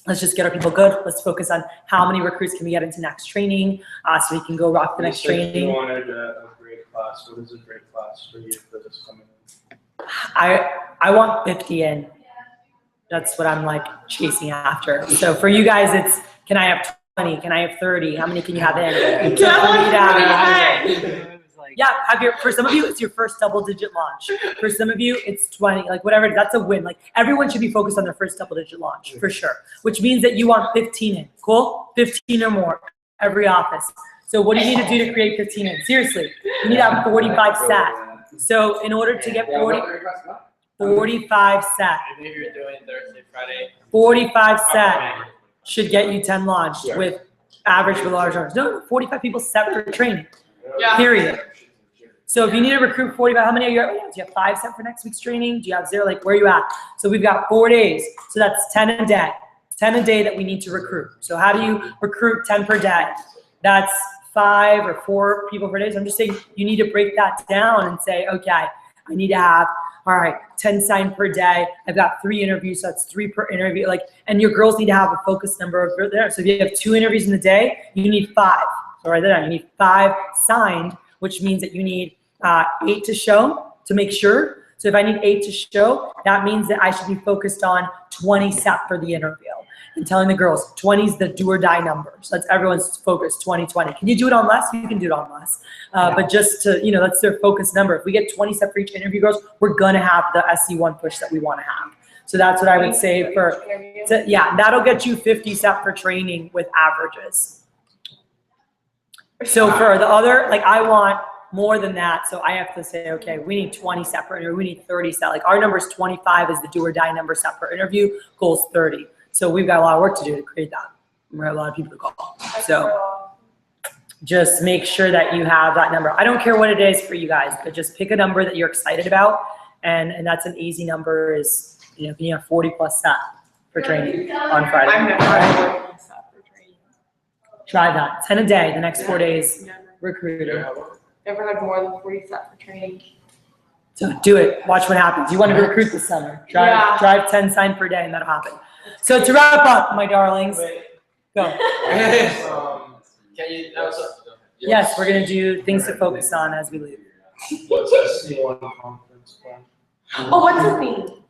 let's just get our people good. Let's focus on how many recruits can we get into next training, so we can go rock the next training. You wanted a great class. What is a great class for you for this coming in? I want 50 in. That's what I'm like chasing after. So for you guys, it's, can I have 20? Can I have 30? How many can you have in? Yeah, for some of you, it's your first double-digit launch. For some of you, it's 20, like whatever, that's a win. Like everyone should be focused on their first double-digit launch, for sure. Which means that you want 15 in, cool? 15 or more, every office. So what do you need to do to create 15 in? Seriously, you need to have 45 set. So in order to get 45 set. Maybe you're doing Thursday, Friday. 45 set should get you 10 launch with average for large numbers. No, 45 people set for training, period. So if you need to recruit 45, how many are you at? Do you have 5 set for next week's training? Do you have 0? Like, where are you at? So we've got 4 days. So that's 10 a day. 10 a day that we need to recruit. So how do you recruit 10 per day? That's 5 or 4 people per day. So I'm just saying you need to break that down and say, okay, I need to have, all right, 10 signed per day. I've got 3 interviews, so that's 3 per interview. Like, and your girls need to have a focused number of there. So if you have 2 interviews in the day, you need 5. So right there, you need 5 signed, which means that you need 8 to show to make sure. So if I need 8 to show, that means that I should be focused on 20 set for the interview. And telling the girls, 20 is the do or die number. So that's everyone's focus, 20-20. Can you do it on less? You can do it on less. But just to, that's their focus number. If we get 20 set for each interview, girls, we're gonna have the SC1 push that we wanna have. So that's what I would say for, that'll get you 50 set for training with averages. So for the other, like I want more than that. So I have to say, okay, we need 20 set per interview. We need 30 set. Like our number is 25 is the do or die number set per interview. Goal is 30. So we've got a lot of work to do to create that. We have a lot of people to call. So just make sure that you have that number. I don't care what it is for you guys, but just pick a number that you're excited about. And that's an easy number is, if you have 40 plus set for training on Friday. I've never had 40 plus set. Try that. 10 a day, the next 4 days, recruiting. Never had more than 40 set for training. So do it. Watch what happens. You want to recruit this summer. Yeah. Drive 10 sign per day and that'll happen. So to wrap up, my darlings, go. Can you also? Yes, we're gonna do things to focus on as we leave. What's SC1 conference plan? Oh, what's the theme?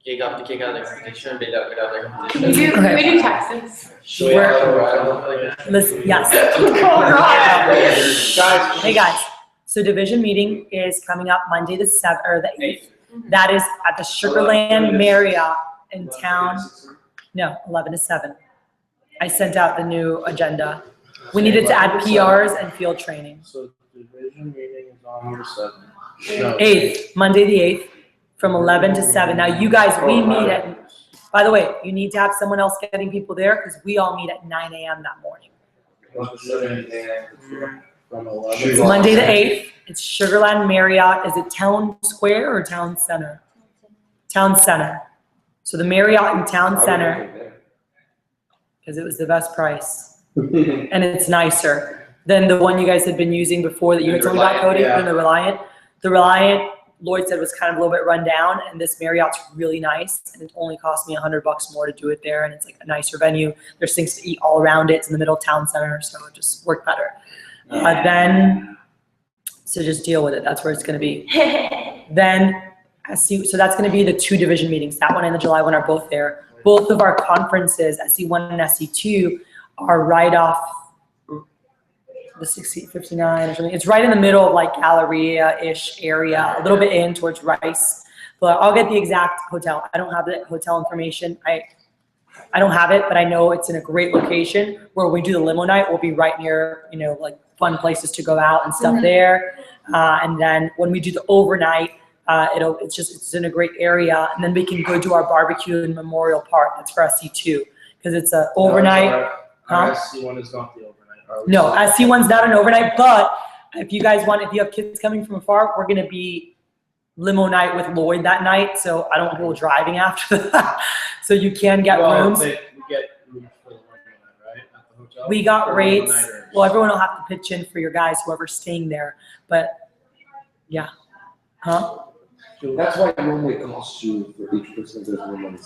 Kick out the competition, build up without the Can competition. can we do Texas? Should we have a ride? Listen, yes. Guys. Hey guys, so division meeting is coming up Monday the 7th or the 8th. That is at the Sugarland Marriott in town. No, 11 to 7. I sent out the new agenda. We needed to add PRs and field training. So division meeting is on your 7th. 8th, Monday the 8th, from 11 to 7. Now you guys, we meet at, by the way, you need to have someone else getting people there because we all meet at 9 a.m. that morning. From 11. It's Monday the 8th. It's Sugarland Marriott. Is it Town Square or Town Center? Town Center. So the Marriott in Town Center, because it was the best price. And it's nicer than the one you guys had been using before that you had told me about, Cody, than the Reliant. The Reliant, Lloyd said, was kind of a little bit run down, and this Marriott's really nice, and it only cost me $100 more to do it there, and it's like a nicer venue. There's things to eat all around it. It's in the middle of Town Center, so it just worked better. So just deal with it. That's where it's going to be. Then, so that's going to be the 2 division meetings. That one and the July one are both there. Both of our conferences, SC1 and SC2, are right off the 59 or something. It's right in the middle of like Galleria-ish area, a little bit in towards Rice. But I'll get the exact hotel. I don't have the hotel information. I don't have it, but I know it's in a great location where we do the limo night. We'll be right near, you know, like fun places to go out and stuff there. And then when we do the overnight, it's in a great area. And then we can go do our barbecue in Memorial Park. That's for SC2 because it's a overnight. Our SC1 is not the overnight. No, SC1's not an overnight, but if you guys want, if you have kids coming from afar, we're going to be limo night with Lloyd that night. So I don't want people driving after that. So you can get rooms. We get rooms for the limo night, right? At the hotel? We got For rates. limo-nighters. Well, everyone will have to pitch in for your guys, whoever's staying there. But yeah. Huh? That's why it normally costs you for each person there's one money.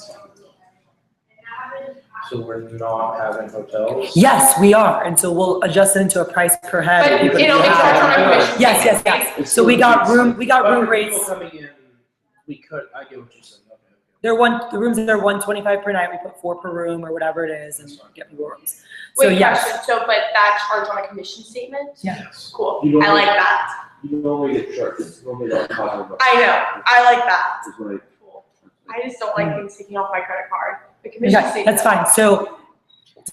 So we're not having hotels? Yes, we are. And so we'll adjust it into a price per head. But you know, it's not on a commission. Yes. So we got room But rates. people coming in, we could, I get what you said, okay. The rooms are $125 per night. We put 4 per room or whatever it is and get people rooms. So Wait, yes. question. So, but that charge on a commission statement? Yes. Cool. You don't I like need- that. You normally get charged, it's normally about $500. I know. I like that. Is what Cool. I just don't like things taking off my credit card. The commission Okay, statement. that's fine. So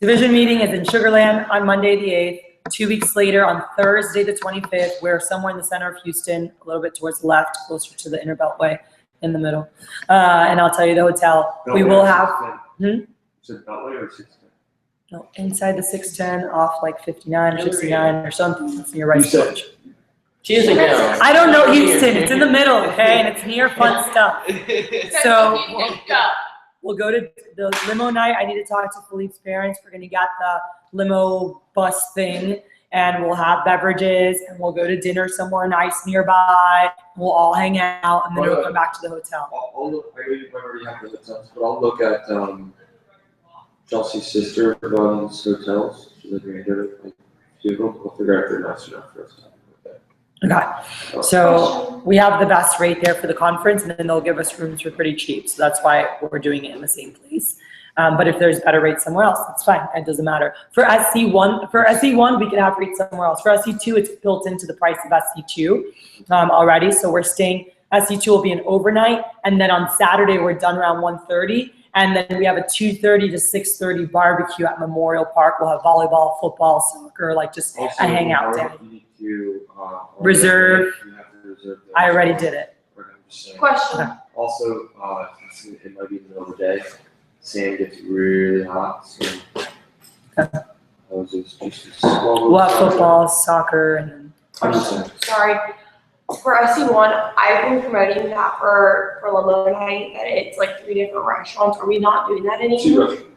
division meeting is in Sugarland on Monday the 8th. 2 weeks later on Thursday the 25th, we're somewhere in the center of Houston, a little bit towards the left, closer to the inner beltway in the middle. And I'll tell you the hotel. We will have, Is it Beltway or 610? no, inside the 610 off like 59 or 69 or something. It's near Rice You said- Village. Choose a girl. I don't know Houston. It's in the middle, okay? And it's near fun stuff. So Go. we'll go to the limo night. I need to talk to Philippe's parents. We're gonna get the limo bus thing and we'll have beverages and we'll go to dinner somewhere nice nearby. We'll all hang out and then we'll come back to the hotel. I'll look, I already have the hotels, but I'll look at, Chelsea's sister runs hotels. She's like, like, I'll figure out if they're nice enough for us. Okay, so we have the best rate there for the conference and then they'll give us rooms for pretty cheap. So that's why we're doing it in the same place. But if there's better rates somewhere else, that's fine. It doesn't matter. For SC1, we can have rates somewhere else. For SC2, it's built into the price of SC2 already. So we're staying, SC2 will be an overnight. And then on Saturday, we're done around 1:30. And then we have a 2:30 to 6:30 barbecue at Memorial Park. We'll have volleyball, football, soccer, like just a hangout day. You need to, Reserve. You have to reserve. those. I already did it. I'm just saying. Question. Also, it might be in the middle of the day. Sand gets really hot, so hoses just swallow. We'll have football, soccer, and then Question. Sorry. For SC1, I've been promoting that for limo night, that it's like 3 different restaurants. Are we not doing that 2 anymore? restaurants.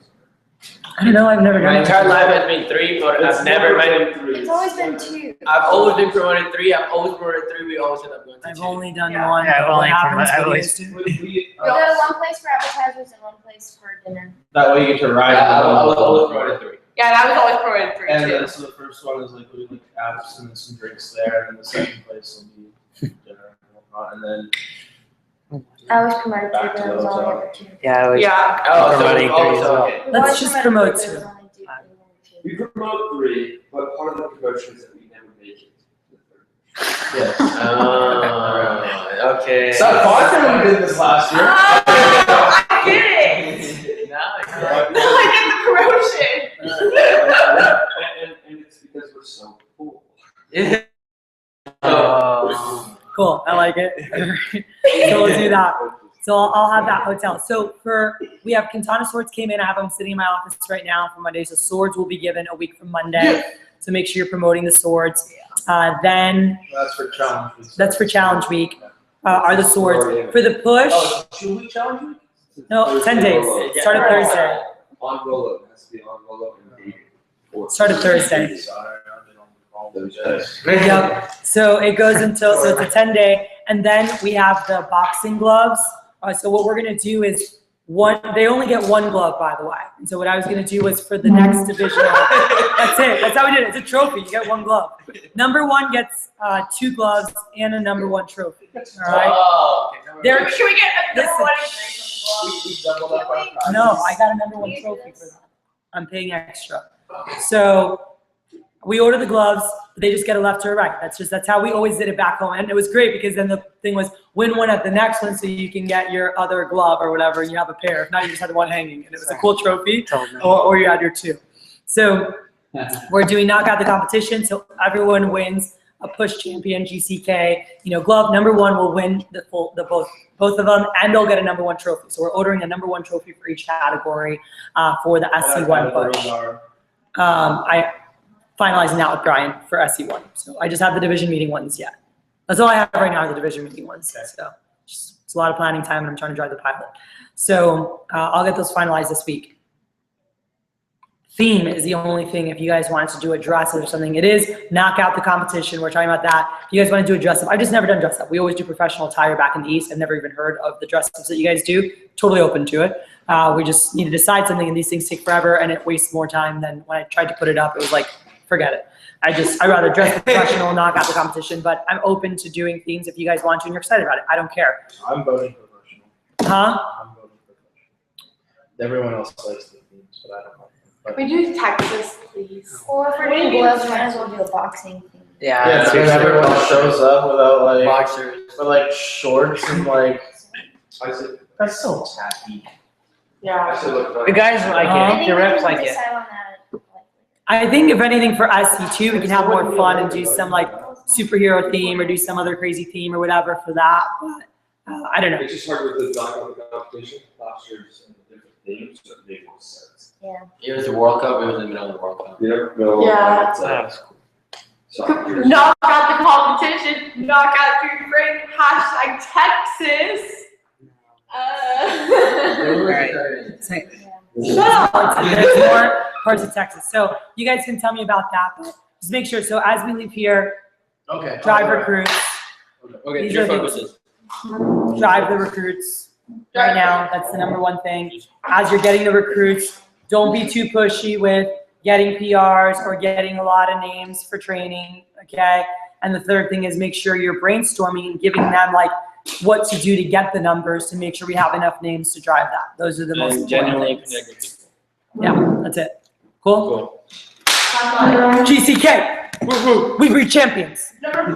I don't know, I've never done My it. entire life has been 3, but I've never been. It's always been 2. I've always been promoted 3. I've always promoted 3. We always end up going to I've 2. only done Yeah. one. Yeah, I've What only happens I've for you always- guys do? We go to one place for appetizers and one place for dinner. That way you get to ride. Yeah, I was always right? promoted 3. Yeah, and I was always promoted 3 And too. then so the first one is like we like apps and then some drinks there, and then the second place will be dinner and whatnot, and then I was promoted 3, Back but to I was the only hotel. ever 2. Yeah, I was. Yeah. Oh, so Promoting we've always three as well. okay. We've Let's always just promoted promote 3, but 2. it was only 2. We promote 3, but part of the promotion is that we never make it to the 3rd. yes. Okay. Stop talking. We did this last year. Oh, I get it. Now I Now I get the promotion. And it's because we're so cool. get Oh. Cool, I like it. So we'll do that. So I'll have that hotel. So we have Quintana Swords came in. I have them sitting in my office right now for Monday. So swords will be given a week from Monday. So make sure you're promoting the swords. Then That's for challenge. week. that's for challenge week. Are the swords for the push? Oh, 2 week challenge week? No, 10 days. Start of Thursday. On roll up, it has to be on roll up and dated. Start of Thursday. Sorry, I've been on all Those days. days. Yep. So it goes until, so it's a 10-day. And then we have the boxing gloves. So what we're going to do is they only get 1 glove, by the way. And so what I was going to do was for the next divisional, that's it. That's how we did it. It's a trophy. You get 1 glove. Number 1 gets 2 gloves and a number 1 trophy. All right. Oh, okay. There, Should we get a number Listen. 1? We doubled up our prices. no, I got a number 1 trophy for that. I'm paying extra. So we order the gloves, but they just get a left or a right. That's how we always did it back home. And it was great because then the thing was win one at the next one so you can get your other glove or whatever and you have a pair. If not, you just had the one hanging. And it was a cool trophy or you had your 2. So we're doing knockout the competition. So everyone wins a push champion GCK, glove. Number 1 will win both of them and they'll get a number 1 trophy. So we're ordering a number 1 trophy for each category for the SC1 push. I finalizing that with Brian for SC1. So I just have the division meeting ones yet. That's all I have right now are the division meeting ones. Okay. So it's a lot of planning time and I'm trying to drive the pilot. So I'll get those finalized this week. Theme is the only thing if you guys wanted to do a dress up or something. It is knock out the competition. We're talking about that. If you guys want to do a dress up, I've just never done dress up. We always do professional attire back in the East. I've never even heard of the dress ups that you guys do. Totally open to it. We just need to decide something and these things take forever and it wastes more time than when I tried to put it up. It was like, forget it. I'd rather dress professional, knock out the competition, but I'm open to doing themes if you guys want to and you're excited about it. I don't care. I'm voting professional. Huh? I'm voting professional. Everyone else likes the themes, but I don't like them. But We do Texas, please. Or if we're doing gloves, might as well do a boxing thing. Yeah. so everyone shows up without like, Boxers. with like shorts and like, I said, that's so tacky. I Yeah. said, look, The guys like I it. think The we reps can like it. decide on that. I think if anything for SC2, we can have more fun and do some like superhero theme or do some other crazy theme or whatever for that. But I don't know. it's just hard with the knockout the competition, last year's and the different themes, so it made more sense. It was the World Cup. It was in the middle of the World Cup. You never know. Yeah. It's That like was cool. soccer. Knock out the competition. Knock out Drew Frank. Hashtag Texas. Alright. Shut up. There's more parts of Texas. So you guys can tell me about that, but just make sure. So as we leave here, Okay. drive recruits, Okay, These your are things- focuses. drive the recruits right now. That's the number 1 thing. As you're getting the recruits, don't be too pushy with getting PRs or getting a lot of names for training, okay? And the third thing is make sure you're brainstorming and giving them like what to do to get the numbers to make sure we have enough names to drive that. Those are the most And important genuinely things. connect with people. Yeah, that's it. Cool? Cool. GCK, we breed champions.